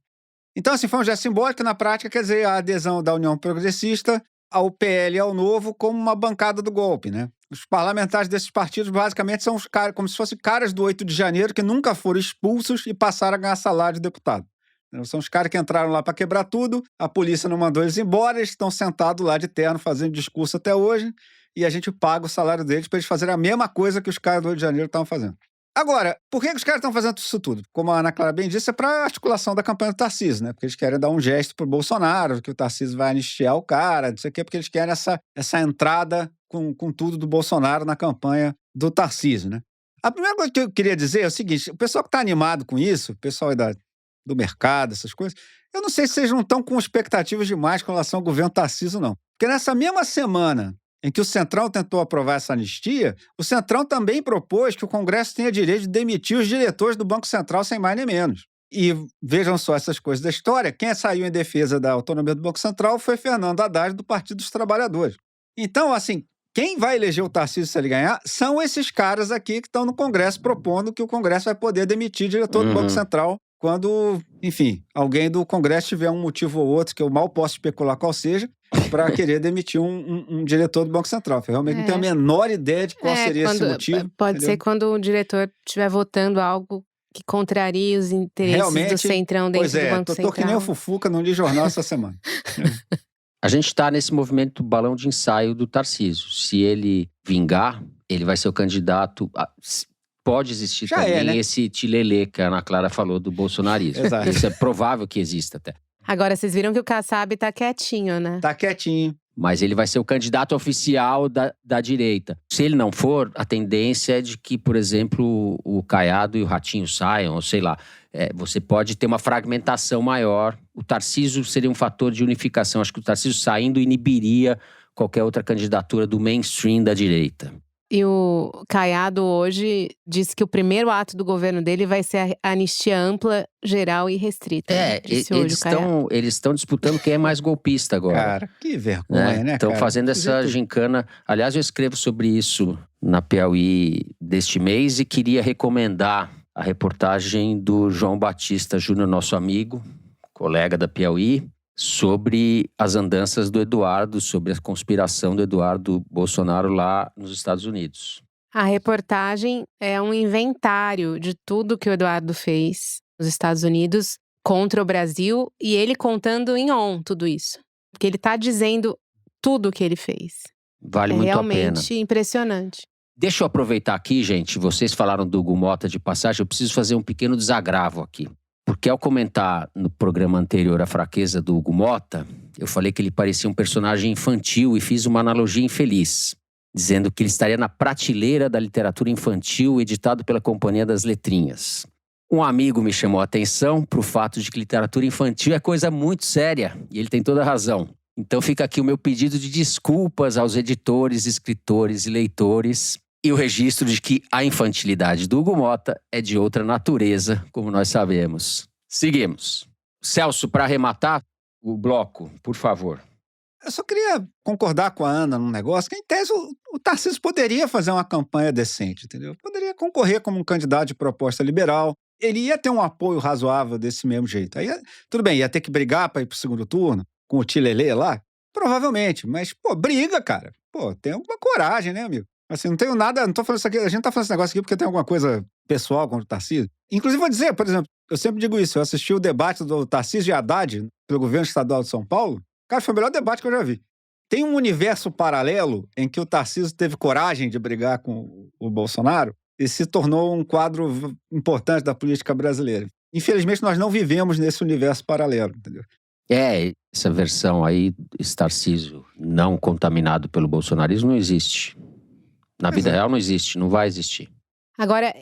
Então, assim, foi um gesto simbólico, na prática, quer dizer, a adesão da União Progressista ao PL e ao Novo como uma bancada do golpe, né? Os parlamentares desses partidos, basicamente, são os caras, como se fossem caras do 8 de janeiro que nunca foram expulsos e passaram a ganhar salário de deputado. São os caras que entraram lá para quebrar tudo, a polícia não mandou eles embora, eles estão sentados lá de terno fazendo discurso até hoje, e a gente paga o salário deles para eles fazerem a mesma coisa que os caras do 8 de janeiro estavam fazendo. Agora, por que os caras estão fazendo isso tudo? Como a Ana Clara bem disse, é para articulação da campanha do Tarcísio, né? Porque eles querem dar um gesto pro Bolsonaro, que o Tarcísio vai anistiar o cara, não sei o quê, porque eles querem essa entrada com tudo do Bolsonaro na campanha do Tarcísio, né? A primeira coisa que eu queria dizer é o seguinte, o pessoal que está animado com isso, o pessoal aí do mercado, essas coisas, eu não sei se vocês não estão com expectativas demais com relação ao governo Tarcísio, não. Porque nessa mesma semana em que o Centrão tentou aprovar essa anistia, o Centrão também propôs que o Congresso tenha direito de demitir os diretores do Banco Central sem mais nem menos. E vejam só essas coisas da história, quem saiu em defesa da autonomia do Banco Central foi Fernando Haddad, do Partido dos Trabalhadores. Então, assim, quem vai eleger o Tarcísio se ele ganhar são esses caras aqui que estão no Congresso propondo que o Congresso vai poder demitir o diretor do Banco Central quando, enfim, alguém do Congresso tiver um motivo ou outro, que eu mal posso especular qual seja, para querer demitir um diretor do Banco Central. Eu realmente não tenho a menor ideia de qual seria esse motivo. Pode ser quando o diretor estiver votando algo que contraria os interesses do Centrão dentro do Banco Central. Tô que nem o Fufuca, não li jornal essa semana. A gente está nesse movimento do balão de ensaio do Tarcísio. Se ele vingar, ele vai ser o candidato... Pode existir também esse tilelê que a Ana Clara falou do bolsonarismo. Exato. Isso é provável que exista até. Agora, vocês viram que o Kassab tá quietinho, né? Tá quietinho. Mas ele vai ser o candidato oficial da direita. Se ele não for, a tendência é de que, por exemplo, o Caiado e o Ratinho saiam, ou sei lá. Você pode ter uma fragmentação maior. O Tarcísio seria um fator de unificação. Acho que o Tarcísio saindo inibiria qualquer outra candidatura do mainstream da direita. E o Caiado hoje disse que o primeiro ato do governo dele vai ser a anistia ampla, geral e restrita. Eles estão disputando quem é mais golpista agora. Cara, que vergonha, né? Estão fazendo essa gincana. Aliás, eu escrevo sobre isso na Piauí deste mês e queria recomendar a reportagem do João Batista Júnior, nosso amigo, colega da Piauí, sobre as andanças do Eduardo, sobre a conspiração do Eduardo Bolsonaro lá nos Estados Unidos. A reportagem é um inventário de tudo que o Eduardo fez nos Estados Unidos contra o Brasil e ele contando em tudo isso. Porque ele tá dizendo tudo o que ele fez. Vale muito a pena. É realmente impressionante. Deixa eu aproveitar aqui, gente, vocês falaram do Hugo Mota de passagem, eu preciso fazer um pequeno desagravo aqui. Porque ao comentar no programa anterior a fraqueza do Hugo Mota, eu falei que ele parecia um personagem infantil e fiz uma analogia infeliz, dizendo que ele estaria na prateleira da literatura infantil editado pela Companhia das Letrinhas. Um amigo me chamou a atenção para o fato de que literatura infantil é coisa muito séria, e ele tem toda a razão. Então fica aqui o meu pedido de desculpas aos editores, escritores e leitores, e o registro de que a infantilidade do Hugo Mota é de outra natureza, como nós sabemos. Seguimos. Celso, para arrematar o bloco, por favor. Eu só queria concordar com a Ana num negócio que, em tese, o Tarcísio poderia fazer uma campanha decente, entendeu? Poderia concorrer como um candidato de proposta liberal. Ele ia ter um apoio razoável desse mesmo jeito. Aí, tudo bem, ia ter que brigar para ir pro segundo turno, com o Tilelê lá? Provavelmente, mas, briga, cara. Tem alguma coragem, né, amigo? Assim, não tenho nada, não tô falando isso aqui, a gente não tá falando esse negócio aqui porque tem alguma coisa pessoal contra o Tarcísio. Inclusive, vou dizer, por exemplo, eu sempre digo isso, eu assisti o debate do Tarcísio e Haddad pelo governo estadual de São Paulo, cara, foi o melhor debate que eu já vi. Tem um universo paralelo em que o Tarcísio teve coragem de brigar com o Bolsonaro e se tornou um quadro importante da política brasileira. Infelizmente, nós não vivemos nesse universo paralelo, entendeu? Essa versão aí, esse Tarcísio não contaminado pelo bolsonarismo, não existe. Na vida real não existe, não vai existir. Agora,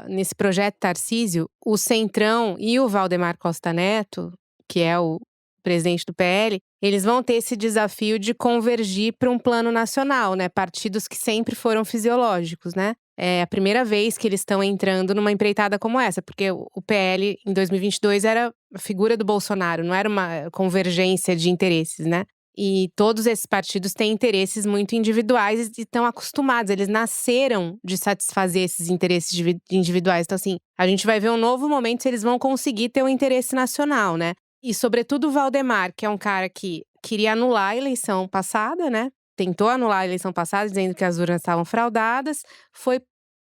nesse projeto Tarcísio, o Centrão e o Valdemar Costa Neto, que é o presidente do PL, eles vão ter esse desafio de convergir para um plano nacional, né? Partidos que sempre foram fisiológicos, né? É a primeira vez que eles estão entrando numa empreitada como essa, porque o PL em 2022 era a figura do Bolsonaro, não era uma convergência de interesses, né? E todos esses partidos têm interesses muito individuais e estão acostumados, eles nasceram de satisfazer esses interesses individuais. Então, assim, a gente vai ver um novo momento se eles vão conseguir ter um interesse nacional, né? E, sobretudo, o Valdemar, que é um cara que queria anular a eleição passada, né? Tentou anular a eleição passada, dizendo que as urnas estavam fraudadas. Foi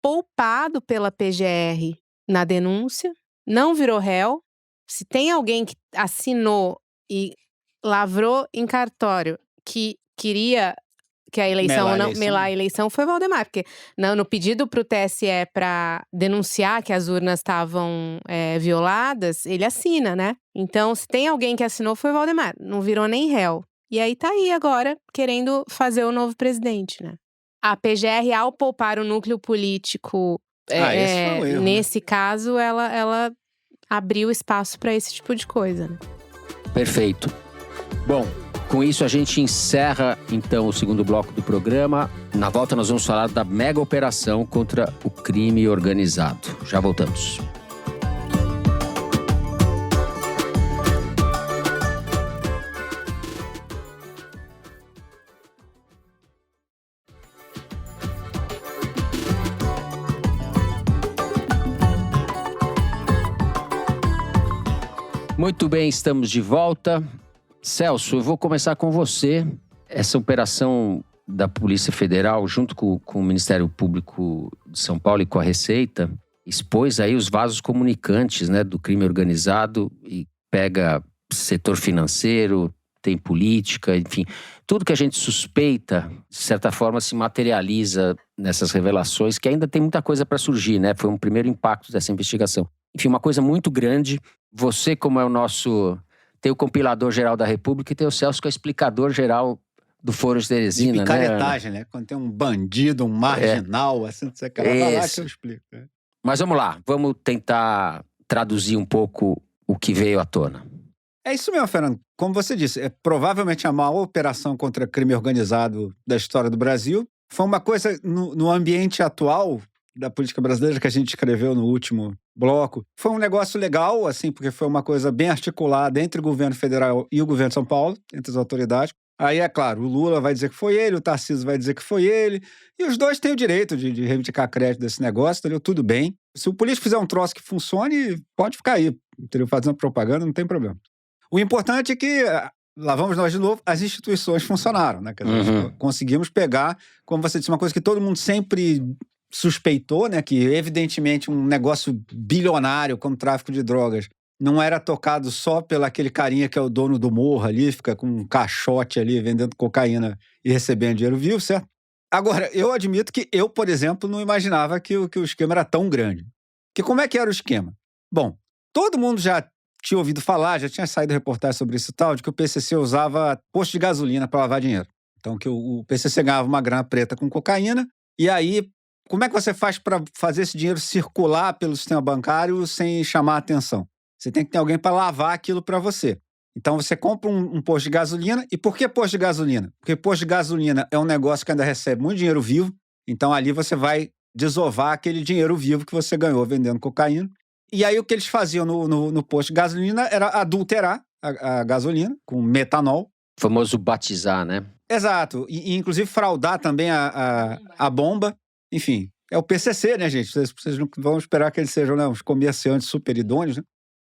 poupado pela PGR na denúncia, não virou réu. Se tem alguém que assinou e lavrou em cartório que queria que a eleição melar a eleição, foi o Valdemar, porque no pedido para o TSE para denunciar que as urnas estavam violadas, ele assina, né? Então, se tem alguém que assinou, foi o Valdemar, não virou nem réu. E aí tá aí agora, querendo fazer o novo presidente, né? A PGR, ao poupar o núcleo político, esse foi um erro, nesse caso, ela abriu espaço para esse tipo de coisa, né? Perfeito. Bom, com isso a gente encerra então o segundo bloco do programa. Na volta nós vamos falar da mega operação contra o crime organizado. Já voltamos. Muito bem, estamos de volta. Celso, eu vou começar com você. Essa operação da Polícia Federal, junto com o Ministério Público de São Paulo e com a Receita, expôs aí os vasos comunicantes, né, do crime organizado e pega setor financeiro, tem política, enfim. Tudo que a gente suspeita, de certa forma, se materializa nessas revelações, que ainda tem muita coisa para surgir, né? Foi um primeiro impacto dessa investigação. Enfim, uma coisa muito grande. Você, como é o nosso... Tem o compilador geral da República e tem o Celso, que é o explicador geral do Foro de Teresina, de picaretagem, né? Quando tem um bandido, um marginal, assim, você quer falar que eu explico. Né? Mas vamos lá, vamos tentar traduzir um pouco o que veio à tona. É isso mesmo, Fernando. Como você disse, é provavelmente a maior operação contra crime organizado da história do Brasil. Foi uma coisa, no ambiente atual da política brasileira que a gente escreveu no último bloco, foi um negócio legal, assim, porque foi uma coisa bem articulada entre o governo federal e o governo de São Paulo, entre as autoridades. Aí, é claro, o Lula vai dizer que foi ele, o Tarcísio vai dizer que foi ele, e os dois têm o direito de reivindicar crédito desse negócio, entendeu? Tudo bem. Se o político fizer um troço que funcione, pode ficar aí, entendeu? Fazendo propaganda, não tem problema. O importante é que, lá vamos nós de novo, as instituições funcionaram, né? Quer dizer, conseguimos pegar, como você disse, uma coisa que todo mundo sempre suspeitou, né, que evidentemente um negócio bilionário como tráfico de drogas não era tocado só pelo aquele carinha que é o dono do morro ali, fica com um caixote ali vendendo cocaína e recebendo dinheiro vivo, certo? Agora, eu admito que eu, por exemplo, não imaginava que o esquema era tão grande. Que como é que era o esquema? Bom, todo mundo já tinha ouvido falar, já tinha saído reportagem sobre isso e tal, de que o PCC usava posto de gasolina para lavar dinheiro. Então, que o PCC ganhava uma grana preta com cocaína, e aí como é que você faz para fazer esse dinheiro circular pelo sistema bancário sem chamar a atenção? Você tem que ter alguém para lavar aquilo para você. Então você compra um posto de gasolina. E por que posto de gasolina? Porque posto de gasolina é um negócio que ainda recebe muito dinheiro vivo. Então ali você vai desovar aquele dinheiro vivo que você ganhou vendendo cocaína. E aí o que eles faziam no posto de gasolina era adulterar a gasolina com metanol. O famoso batizar, né? Exato. E inclusive fraudar também a bomba. Enfim, é o PCC, né, gente? Vocês não vão esperar que eles sejam, né, uns comerciantes super idôneos, né?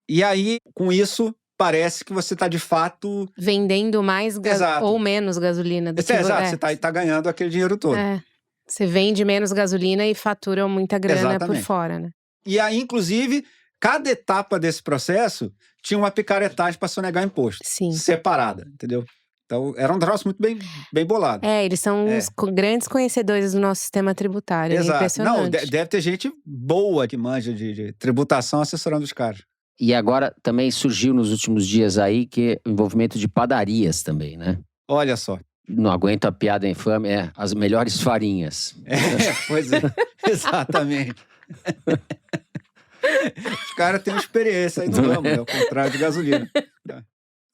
E aí, com isso, parece que você está, de fato... vendendo mais ou menos gasolina. Exato, você está ganhando aquele dinheiro todo. Você vende menos gasolina e fatura muita grana por fora, né? E aí, inclusive, cada etapa desse processo tinha uma picaretagem para sonegar imposto. Sim. Separada, entendeu? Então, era um troço muito bem bolado. Eles são os grandes conhecedores do nosso sistema tributário. Exato. É impressionante. Não, deve ter gente boa que manja de tributação assessorando os caras. E agora também surgiu nos últimos dias aí que o envolvimento de padarias também, né? Olha só. Não aguento a piada infame, as melhores farinhas. Pois é, exatamente. Os caras têm uma experiência aí no ramo, né? Ao contrário de gasolina.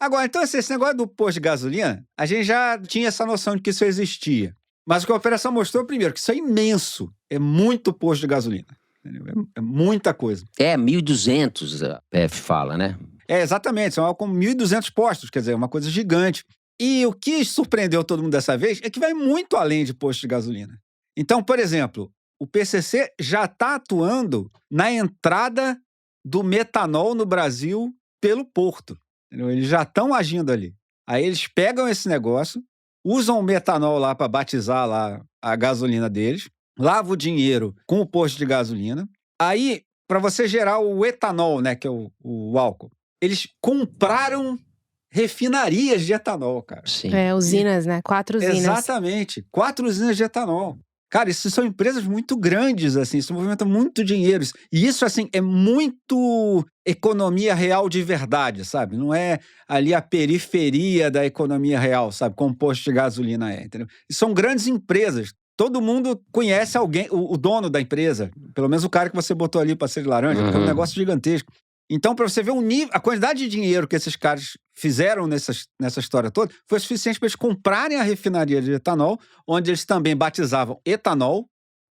Agora, então, esse negócio do posto de gasolina, a gente já tinha essa noção de que isso existia. Mas o que a operação mostrou, primeiro, que isso é imenso. É muito posto de gasolina. Entendeu? É muita coisa. 1.200, a PF fala, né? Exatamente. São como 1.200 postos, quer dizer, é uma coisa gigante. E o que surpreendeu todo mundo dessa vez é que vai muito além de posto de gasolina. Então, por exemplo, o PCC já está atuando na entrada do metanol no Brasil pelo porto. Entendeu? Eles já estão agindo ali. Aí eles pegam esse negócio, usam o metanol lá para batizar lá a gasolina deles, lavam o dinheiro com o posto de gasolina. Aí, para você gerar o etanol, né, que é o álcool, eles compraram refinarias de etanol, cara. Sim. Usinas, né? 4 usinas. Exatamente. 4 usinas de etanol. Cara, isso são empresas muito grandes, assim, isso movimenta muito dinheiro. E isso, assim, é muito economia real de verdade, sabe? Não é ali a periferia da economia real, sabe? Como posto de gasolina entendeu? E são grandes empresas. Todo mundo conhece alguém, o dono da empresa. Pelo menos o cara que você botou ali para ser de laranja, porque é um negócio gigantesco. Então, para você ver o nível, a quantidade de dinheiro que esses caras fizeram nessa história toda, foi suficiente para eles comprarem a refinaria de etanol, onde eles também batizavam etanol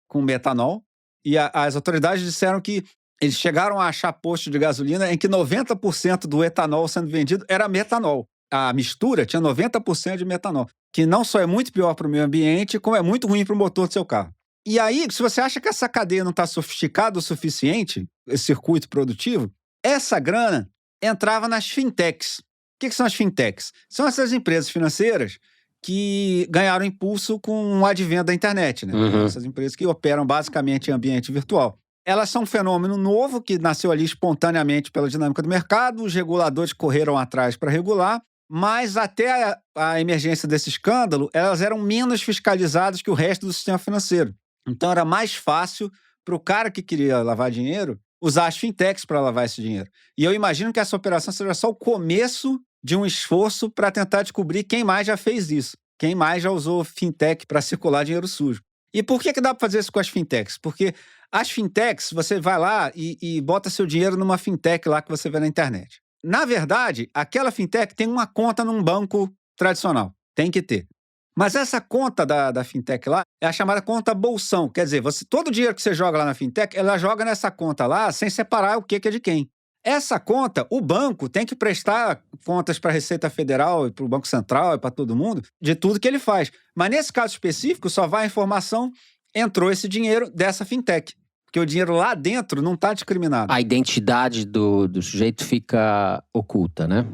com metanol, e as autoridades disseram que eles chegaram a achar posto de gasolina em que 90% do etanol sendo vendido era metanol. A mistura tinha 90% de metanol, que não só é muito pior para o meio ambiente, como é muito ruim para o motor do seu carro. E aí, se você acha que essa cadeia não está sofisticada o suficiente, esse circuito produtivo, essa grana entrava nas fintechs. O que são as fintechs? São essas empresas financeiras que ganharam impulso com o advento da internet, né? Essas empresas que operam basicamente em ambiente virtual. Elas são um fenômeno novo que nasceu ali espontaneamente pela dinâmica do mercado, os reguladores correram atrás para regular, mas até a emergência desse escândalo, elas eram menos fiscalizadas que o resto do sistema financeiro. Então era mais fácil para o cara que queria lavar dinheiro usar as fintechs para lavar esse dinheiro. E eu imagino que essa operação seja só o começo de um esforço para tentar descobrir quem mais já fez isso, quem mais já usou fintech para circular dinheiro sujo. E por que dá para fazer isso com as fintechs? Porque as fintechs, você vai lá e bota seu dinheiro numa fintech lá que você vê na internet. Na verdade, aquela fintech tem uma conta num banco tradicional. Tem que ter. Mas essa conta da fintech lá é a chamada conta bolsão. Quer dizer, todo o dinheiro que você joga lá na fintech, ela joga nessa conta lá sem separar o que é de quem. Essa conta, o banco tem que prestar contas para a Receita Federal e para o Banco Central e para todo mundo de tudo que ele faz. Mas nesse caso específico, só vai a informação, entrou esse dinheiro dessa fintech. Porque o dinheiro lá dentro não está discriminado. A identidade do sujeito fica oculta, né?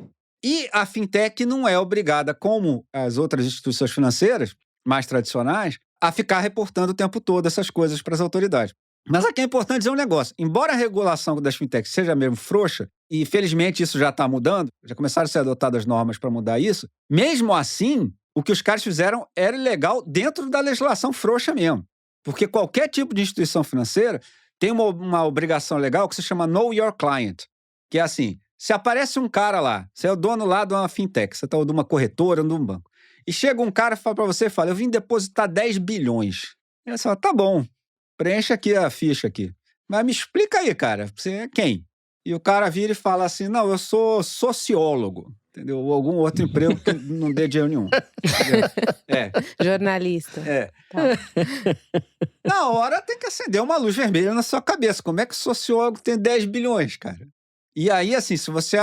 E a fintech não é obrigada, como as outras instituições financeiras mais tradicionais, a ficar reportando o tempo todo essas coisas para as autoridades. Mas aqui é importante dizer um negócio. Embora a regulação das fintechs seja mesmo frouxa, e felizmente isso já está mudando, já começaram a ser adotadas normas para mudar isso, mesmo assim, o que os caras fizeram era ilegal dentro da legislação frouxa mesmo. Porque qualquer tipo de instituição financeira tem uma obrigação legal que se chama Know Your Client, que é assim, se aparece um cara lá, você é o dono lá de uma fintech, você está de uma corretora ou de um banco, e chega um cara e fala para você, eu vim depositar 10 bilhões. E você fala, tá bom, preencha aqui a ficha aqui. Mas me explica aí, cara, você é quem? E o cara vira e fala assim, não, eu sou sociólogo, entendeu? Ou algum outro emprego que não dê dinheiro nenhum. Jornalista. Tá. Na hora tem que acender uma luz vermelha na sua cabeça. Como é que o sociólogo tem 10 bilhões, cara? E aí, assim, se você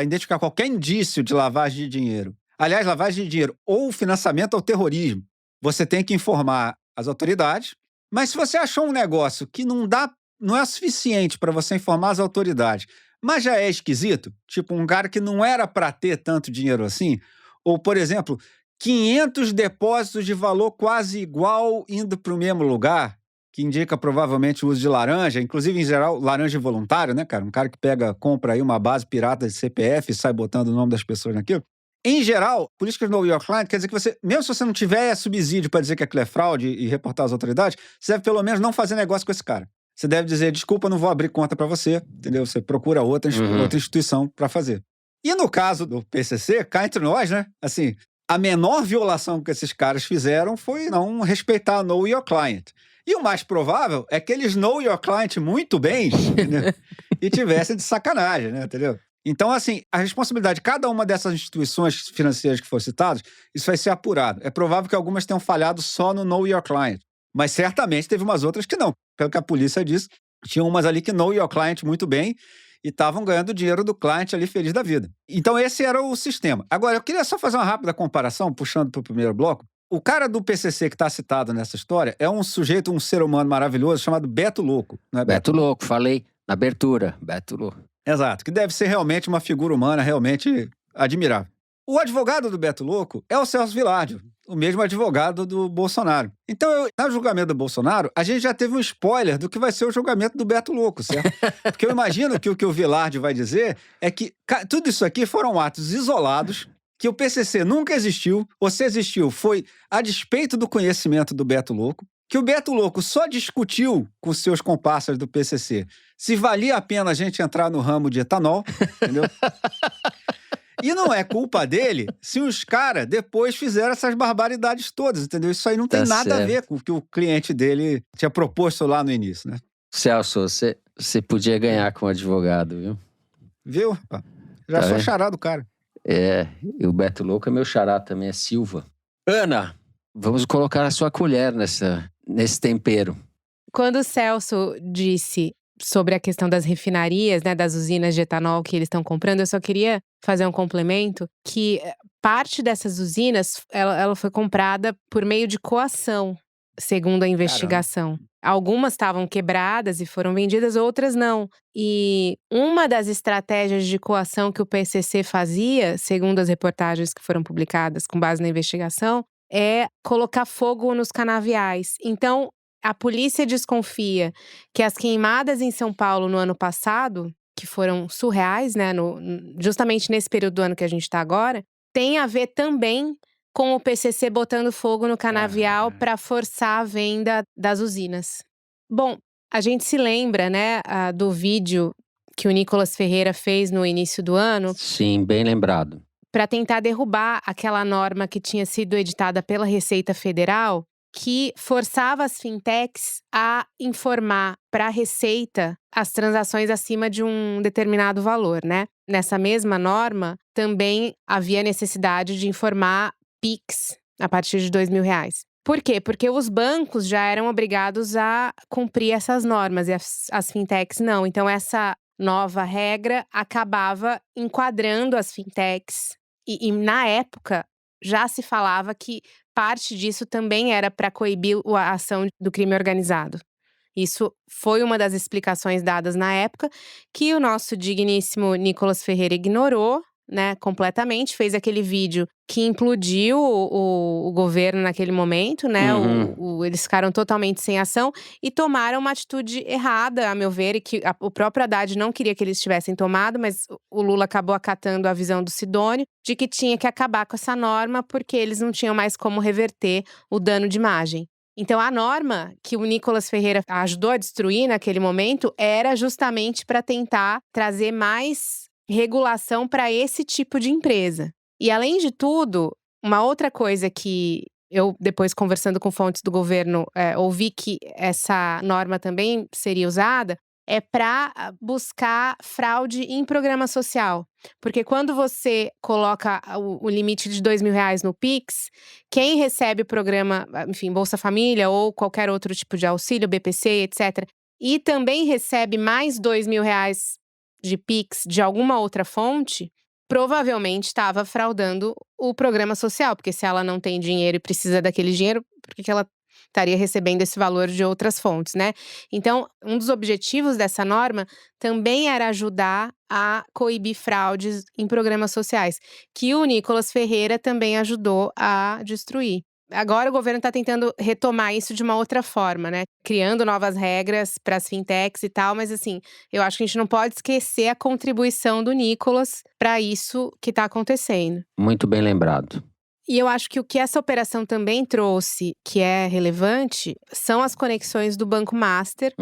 identificar qualquer indício de lavagem de dinheiro, aliás, lavagem de dinheiro ou financiamento ao terrorismo, você tem que informar as autoridades. Mas se você achou um negócio que não é suficiente para você informar as autoridades, mas já é esquisito, tipo um cara que não era para ter tanto dinheiro assim, ou, por exemplo, 500 depósitos de valor quase igual indo para o mesmo lugar, que indica provavelmente o uso de laranja, inclusive, em geral, laranja voluntário, né, cara? Um cara que compra aí uma base pirata de CPF e sai botando o nome das pessoas naquilo. Em geral, política de Know Your Client quer dizer que você, mesmo se você não tiver subsídio para dizer que aquilo é fraude e reportar às autoridades, você deve pelo menos não fazer negócio com esse cara. você deve dizer, desculpa, não vou abrir conta para você, entendeu? Você procura outra instituição para fazer. E no caso do PCC, cá entre nós, né? Assim, a menor violação que esses caras fizeram foi não respeitar Know Your Client. E o mais provável é que eles know your client muito bem, entendeu? E tivessem de sacanagem, né? Entendeu? Então, assim, a responsabilidade de cada uma dessas instituições financeiras que foram citadas, isso vai ser apurado. É provável que algumas tenham falhado só no know your client, mas certamente teve umas outras que não. Pelo que a polícia disse, tinha umas ali que know your client muito bem e estavam ganhando dinheiro do cliente ali feliz da vida. Então, esse era o sistema. Agora, eu queria só fazer uma rápida comparação, puxando para o primeiro bloco. O cara do PCC que está citado nessa história é um sujeito, um ser humano maravilhoso chamado Beto Louco. Não é Beto Louco, falei na abertura. Beto Louco. Exato, que deve ser realmente uma figura humana realmente admirável. O advogado do Beto Louco é o Celso Villardi, o mesmo advogado do Bolsonaro. Então, no julgamento do Bolsonaro, a gente já teve um spoiler do que vai ser o julgamento do Beto Louco, certo? Porque eu imagino que o que o Villardi vai dizer é que tudo isso aqui foram atos isolados, que o PCC nunca existiu, ou se existiu, foi a despeito do conhecimento do Beto Louco, que o Beto Louco só discutiu com seus comparsas do PCC se valia a pena a gente entrar no ramo de etanol, entendeu? E não é culpa dele se os caras depois fizeram essas barbaridades todas, entendeu? Isso aí não tem nada a ver com o que o cliente dele tinha proposto lá no início, né? Celso, você podia ganhar com advogado, viu? Viu? Já sou xará do cara. E o Beto Louco é meu xará também, é Silva. Ana, vamos colocar a sua colher nesse tempero. Quando o Celso disse sobre a questão das refinarias, né, das usinas de etanol que eles estão comprando, eu só queria fazer um complemento que parte dessas usinas, ela foi comprada por meio de coação, segundo a investigação. Caramba. Algumas estavam quebradas e foram vendidas, outras não. E uma das estratégias de coação que o PCC fazia, segundo as reportagens que foram publicadas com base na investigação, é colocar fogo nos canaviais. Então, a polícia desconfia que as queimadas em São Paulo no ano passado, que foram surreais, né, justamente nesse período do ano que a gente está agora, tem a ver também com o PCC botando fogo no canavial para forçar a venda das usinas. Bom, a gente se lembra, né, do vídeo que o Nicolas Ferreira fez no início do ano. Sim, bem lembrado. Para tentar derrubar aquela norma que tinha sido editada pela Receita Federal, que forçava as fintechs a informar para a Receita as transações acima de um determinado valor, né? Nessa mesma norma, também havia necessidade de informar PIX a partir de R$2.000. Por quê? Porque os bancos já eram obrigados a cumprir essas normas e as fintechs não. Então, essa nova regra acabava enquadrando as fintechs. E na época, já se falava que parte disso também era para coibir a ação do crime organizado. Isso foi uma das explicações dadas na época, que o nosso digníssimo Nicolas Ferreira ignorou, né, completamente. Fez aquele vídeo que implodiu o governo naquele momento, né? Eles ficaram totalmente sem ação e tomaram uma atitude errada, a meu ver, e que o próprio Haddad não queria que eles tivessem tomado, mas o Lula acabou acatando a visão do Sidônio de que tinha que acabar com essa norma porque eles não tinham mais como reverter o dano de imagem. Então, a norma que o Nicolas Ferreira ajudou a destruir naquele momento era justamente para tentar trazer mais regulação para esse tipo de empresa. E, além de tudo, uma outra coisa que eu, depois conversando com fontes do governo, ouvi que essa norma também seria usada, é para buscar fraude em programa social. Porque quando você coloca o limite de R$2.000 no Pix, quem recebe o programa, enfim, Bolsa Família ou qualquer outro tipo de auxílio, BPC, etc., e também recebe mais R$2.000 de Pix de alguma outra fonte, provavelmente estava fraudando o programa social. Porque se ela não tem dinheiro e precisa daquele dinheiro, por que ela estaria recebendo esse valor de outras fontes, né? Então, um dos objetivos dessa norma também era ajudar a coibir fraudes em programas sociais, que o Nicolas Ferreira também ajudou a destruir. Agora o governo está tentando retomar isso de uma outra forma, né? Criando novas regras para as fintechs e tal, mas assim, eu acho que a gente não pode esquecer a contribuição do Nicolas para isso que está acontecendo. Muito bem lembrado. E eu acho que o que essa operação também trouxe, que é relevante, são as conexões do Banco Master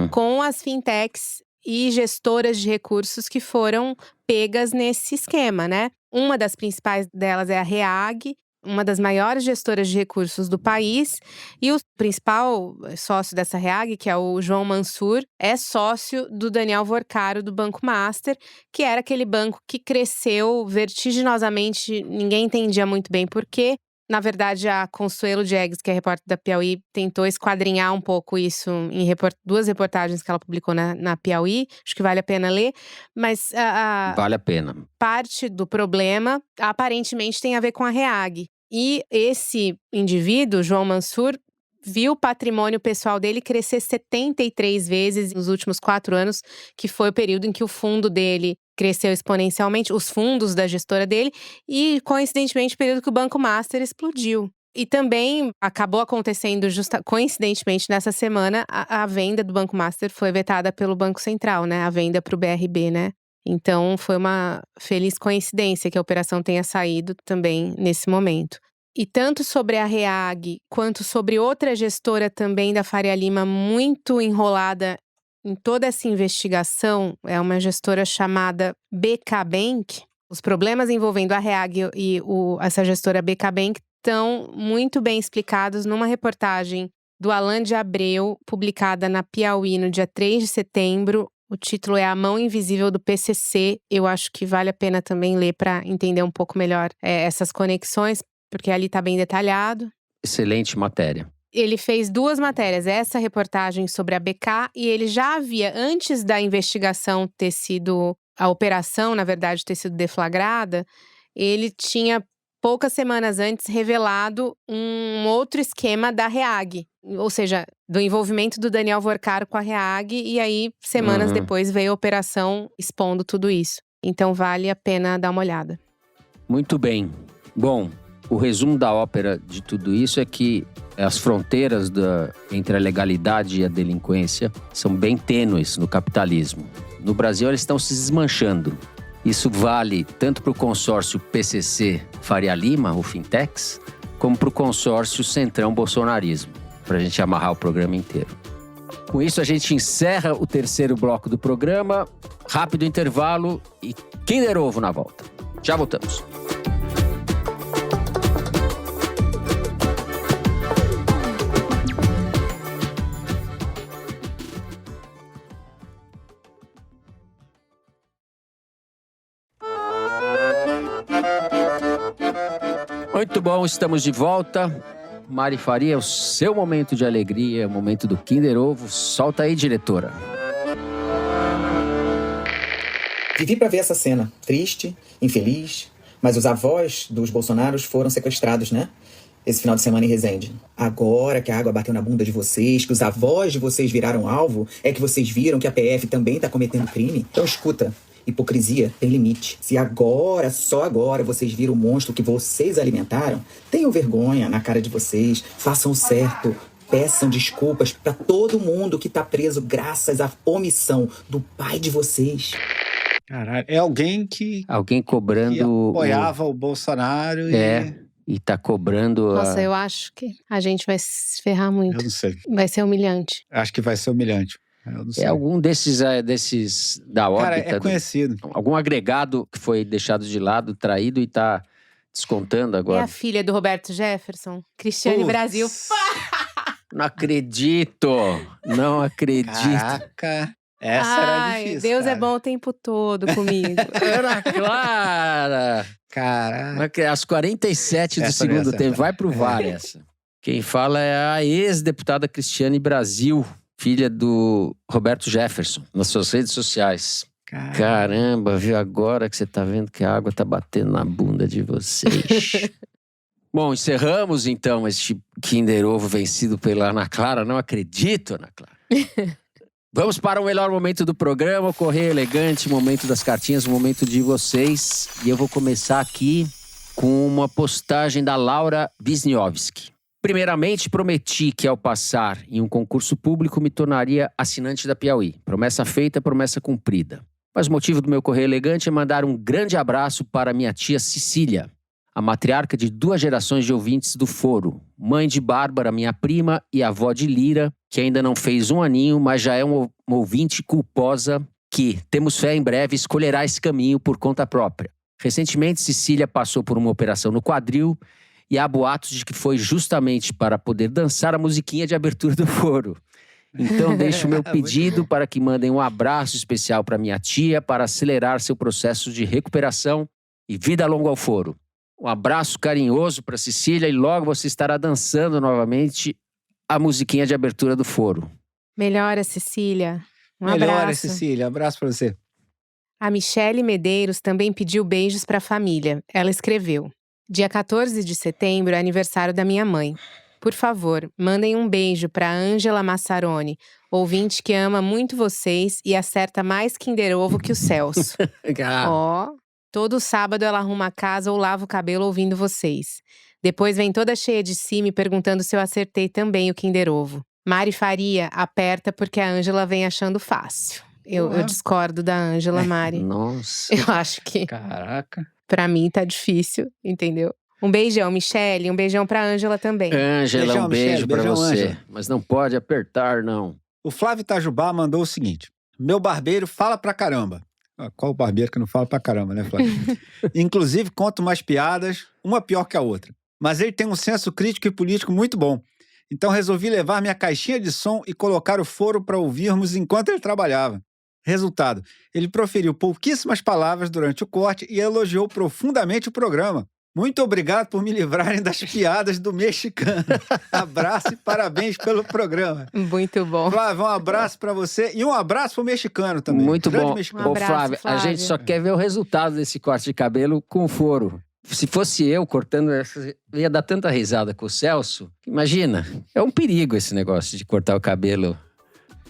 com as fintechs e gestoras de recursos que foram pegas nesse esquema, né? Uma das principais delas é a Reag, uma das maiores gestoras de recursos do país. E o principal sócio dessa Reag, que é o João Mansur, é sócio do Daniel Vorcaro, do Banco Master, que era aquele banco que cresceu vertiginosamente, ninguém entendia muito bem por quê. Na verdade, a Consuelo Diegues, que é repórter da Piauí, tentou esquadrinhar um pouco isso em duas reportagens que ela publicou na Piauí. Acho que vale a pena ler. Mas Vale a pena. Parte do problema, aparentemente, tem a ver com a Reag. E esse indivíduo, João Mansur, viu o patrimônio pessoal dele crescer 73 vezes nos últimos 4 anos, que foi o período em que o fundo dele cresceu exponencialmente, os fundos da gestora dele, e coincidentemente o período que o Banco Master explodiu. E também acabou acontecendo, coincidentemente, nessa semana, a venda do Banco Master foi vetada pelo Banco Central, né? A venda para o BRB, né? Então foi uma feliz coincidência que a operação tenha saído também nesse momento. E tanto sobre a Reag, quanto sobre outra gestora também da Faria Lima, muito enrolada em toda essa investigação, é uma gestora chamada BK Bank. Os problemas envolvendo a Reag e essa gestora BK Bank estão muito bem explicados numa reportagem do Alan de Abreu, publicada na Piauí no dia 3 de setembro. O título é A Mão Invisível do PCC. Eu acho que vale a pena também ler para entender um pouco melhor essas conexões, porque ali está bem detalhado. Excelente matéria. Ele fez 2 matérias, essa reportagem sobre a BK, e ele já havia, antes da investigação ter sido, a operação, na verdade, ter sido deflagrada, ele tinha, poucas semanas antes, revelado um outro esquema da Reag. Ou seja, do envolvimento do Daniel Vorcaro com a Reag, e aí, semanas depois, veio a operação expondo tudo isso. Então, vale a pena dar uma olhada. Muito bem. Bom, o resumo da ópera de tudo isso é que as fronteiras entre a legalidade e a delinquência são bem tênues no capitalismo. No Brasil, elas estão se desmanchando. Isso vale tanto para o consórcio PCC Faria Lima, o Fintex, como para o consórcio Centrão Bolsonarismo, para a gente amarrar o programa inteiro. Com isso, a gente encerra o terceiro bloco do programa. Rápido intervalo e Kinder Ovo na volta. Já voltamos. Muito bom, estamos de volta. Mari Faria, o seu momento de alegria, o momento do Kinder Ovo. Solta aí, diretora. Vivi para ver essa cena. Triste, infeliz. Mas os avós dos Bolsonaros foram sequestrados, né? Esse final de semana em Resende. Agora que a água bateu na bunda de vocês, que os avós de vocês viraram alvo, é que vocês viram que a PF também tá cometendo crime? Então escuta. Hipocrisia tem limite. Se agora, só agora, vocês viram o monstro que vocês alimentaram, tenham vergonha na cara de vocês, façam o certo, peçam desculpas pra todo mundo que tá preso graças à omissão do pai de vocês. Caralho, é alguém que cobrando. Que apoiava o Bolsonaro e tá cobrando. Nossa, eu acho que a gente vai se ferrar muito. Eu não sei. Vai ser humilhante. Acho que vai ser humilhante. Eu não sei. É algum desses da órbita. Cara, é conhecido. Algum agregado que foi deixado de lado, traído e tá descontando agora. É a filha do Roberto Jefferson, Cristiane Brasil. Não acredito! Não acredito. Caraca, essa era difícil. Deus cara. é bom o tempo todo comigo. Ana Clara! Caraca. Às 47 do segundo tempo. Vai pro VAR essa. Quem fala é a ex-deputada Cristiane Brasil, filha do Roberto Jefferson, nas suas redes sociais. Caramba, viu agora que você tá vendo que a água tá batendo na bunda de vocês. Bom, encerramos então este Kinder Ovo vencido pela Ana Clara. Não acredito, Ana Clara. Vamos para o melhor momento do programa, o Correio Elegante, momento das cartinhas, o momento de vocês. E eu vou começar aqui com uma postagem da Laura Wisniewski. Primeiramente, prometi que ao passar em um concurso público me tornaria assinante da Piauí. Promessa feita, promessa cumprida. Mas o motivo do meu Correio Elegante é mandar um grande abraço para minha tia Cecília. a matriarca de 2 gerações de ouvintes do Foro, mãe de Bárbara, minha prima, e avó de Lira, que ainda não fez 1 aninho, mas já é uma ouvinte culposa que, temos fé em breve, escolherá esse caminho por conta própria. Recentemente, Cecília passou por uma operação no quadril e há boatos de que foi justamente para poder dançar a musiquinha de abertura do Foro. Então, deixo o meu pedido para que mandem um abraço especial para minha tia para acelerar seu processo de recuperação e vida longa ao Foro. Um abraço carinhoso para Cecília e logo você estará dançando novamente a musiquinha de abertura do Foro. Melhora, Cecília. Melhora, Cecília. Abraço para você. A Michele Medeiros também pediu beijos para a família. Ela escreveu: dia 14 de setembro é aniversário da minha mãe. Por favor, mandem um beijo para Ângela Massaroni, ouvinte que ama muito vocês e acerta mais Kinder Ovo que o Celso. Todo sábado ela arruma a casa ou lava o cabelo ouvindo vocês. Depois vem toda cheia de si me perguntando se eu acertei também o Kinder Ovo. Mari Faria aperta porque a Ângela vem achando fácil. Eu discordo da Ângela, Mari. Nossa. Eu acho que… Caraca. Pra mim tá difícil, entendeu? Um beijão, Michele. Um beijão pra Ângela também. Ângela, Beijão, um beijo Michele, pra beijão, você. Ângela. Mas não pode apertar, não. O Flávio Itajubá mandou o seguinte: meu barbeiro fala pra caramba. Qual barbeiro que não fala pra caramba, né, Flávio? Inclusive, conta umas piadas, uma pior que a outra. Mas ele tem um senso crítico e político muito bom. Então resolvi levar minha caixinha de som e colocar o Foro para ouvirmos enquanto ele trabalhava. Resultado, ele proferiu pouquíssimas palavras durante o corte e elogiou profundamente o programa. Muito obrigado por me livrarem das piadas do mexicano. Abraço e parabéns pelo programa. Muito bom. Flávio, um abraço pra você e um abraço pro mexicano também. Muito Grande bom. mexicano. Um Ô, abraço, Flávio, a Flávio. gente só quer ver o resultado desse corte de cabelo com o Foro. Se fosse eu cortando essa, ia dar tanta risada com o Celso. Imagina, é um perigo esse negócio de cortar o cabelo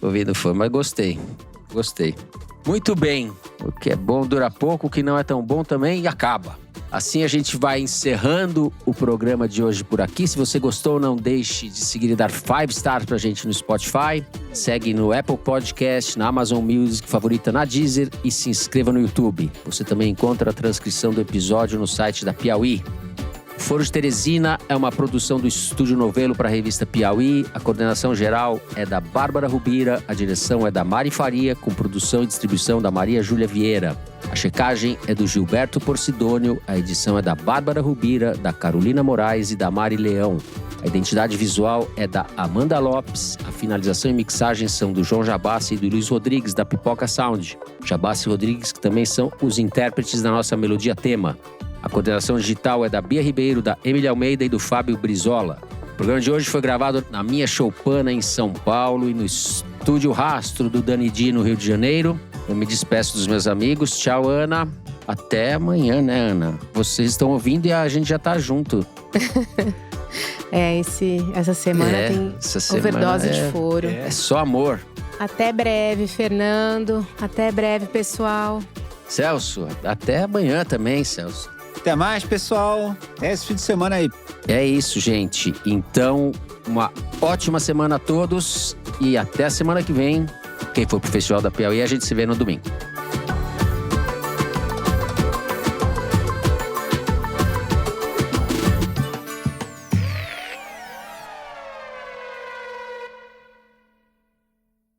ouvindo o Foro. Mas gostei. Muito bem. O que é bom dura pouco, o que não é tão bom também acaba. Assim a gente vai encerrando o programa de hoje por aqui. Se você gostou, não deixe de seguir e dar 5 stars pra gente no Spotify. Segue no Apple Podcast, na Amazon Music, favorita na Deezer e se inscreva no YouTube. Você também encontra a transcrição do episódio no site da Piauí. O Foro de Teresina é uma produção do Estúdio Novelo para a revista Piauí. A coordenação geral é da Bárbara Rubira, a direção é da Mari Faria, com produção e distribuição da Maria Júlia Vieira. A checagem é do Gilberto Porcidônio, a edição é da Bárbara Rubira, da Carolina Moraes e da Mari Leão. A identidade visual é da Amanda Lopes, a finalização e mixagem são do João Jabassi e do Luiz Rodrigues, da Pipoca Sound. Jabassi e Rodrigues, que também são os intérpretes da nossa melodia tema. A coordenação digital é da Bia Ribeiro, da Emília Almeida e do Fábio Brizola. O programa de hoje foi gravado na minha choupana em São Paulo e no Estúdio Rastro do Dani Di, no Rio de Janeiro. Eu me despeço dos meus amigos. Tchau, Ana. Até amanhã, né, Ana? Vocês estão ouvindo e a gente já tá junto. Essa semana tem overdose de Foro. É só amor. Até breve, Fernando. Até breve, pessoal. Celso, até amanhã também, Celso. Até mais, pessoal. É esse fim de semana aí. É isso, gente. Então, uma ótima semana a todos e até a semana que vem. Quem for pro Festival da Piauí, a gente se vê no domingo.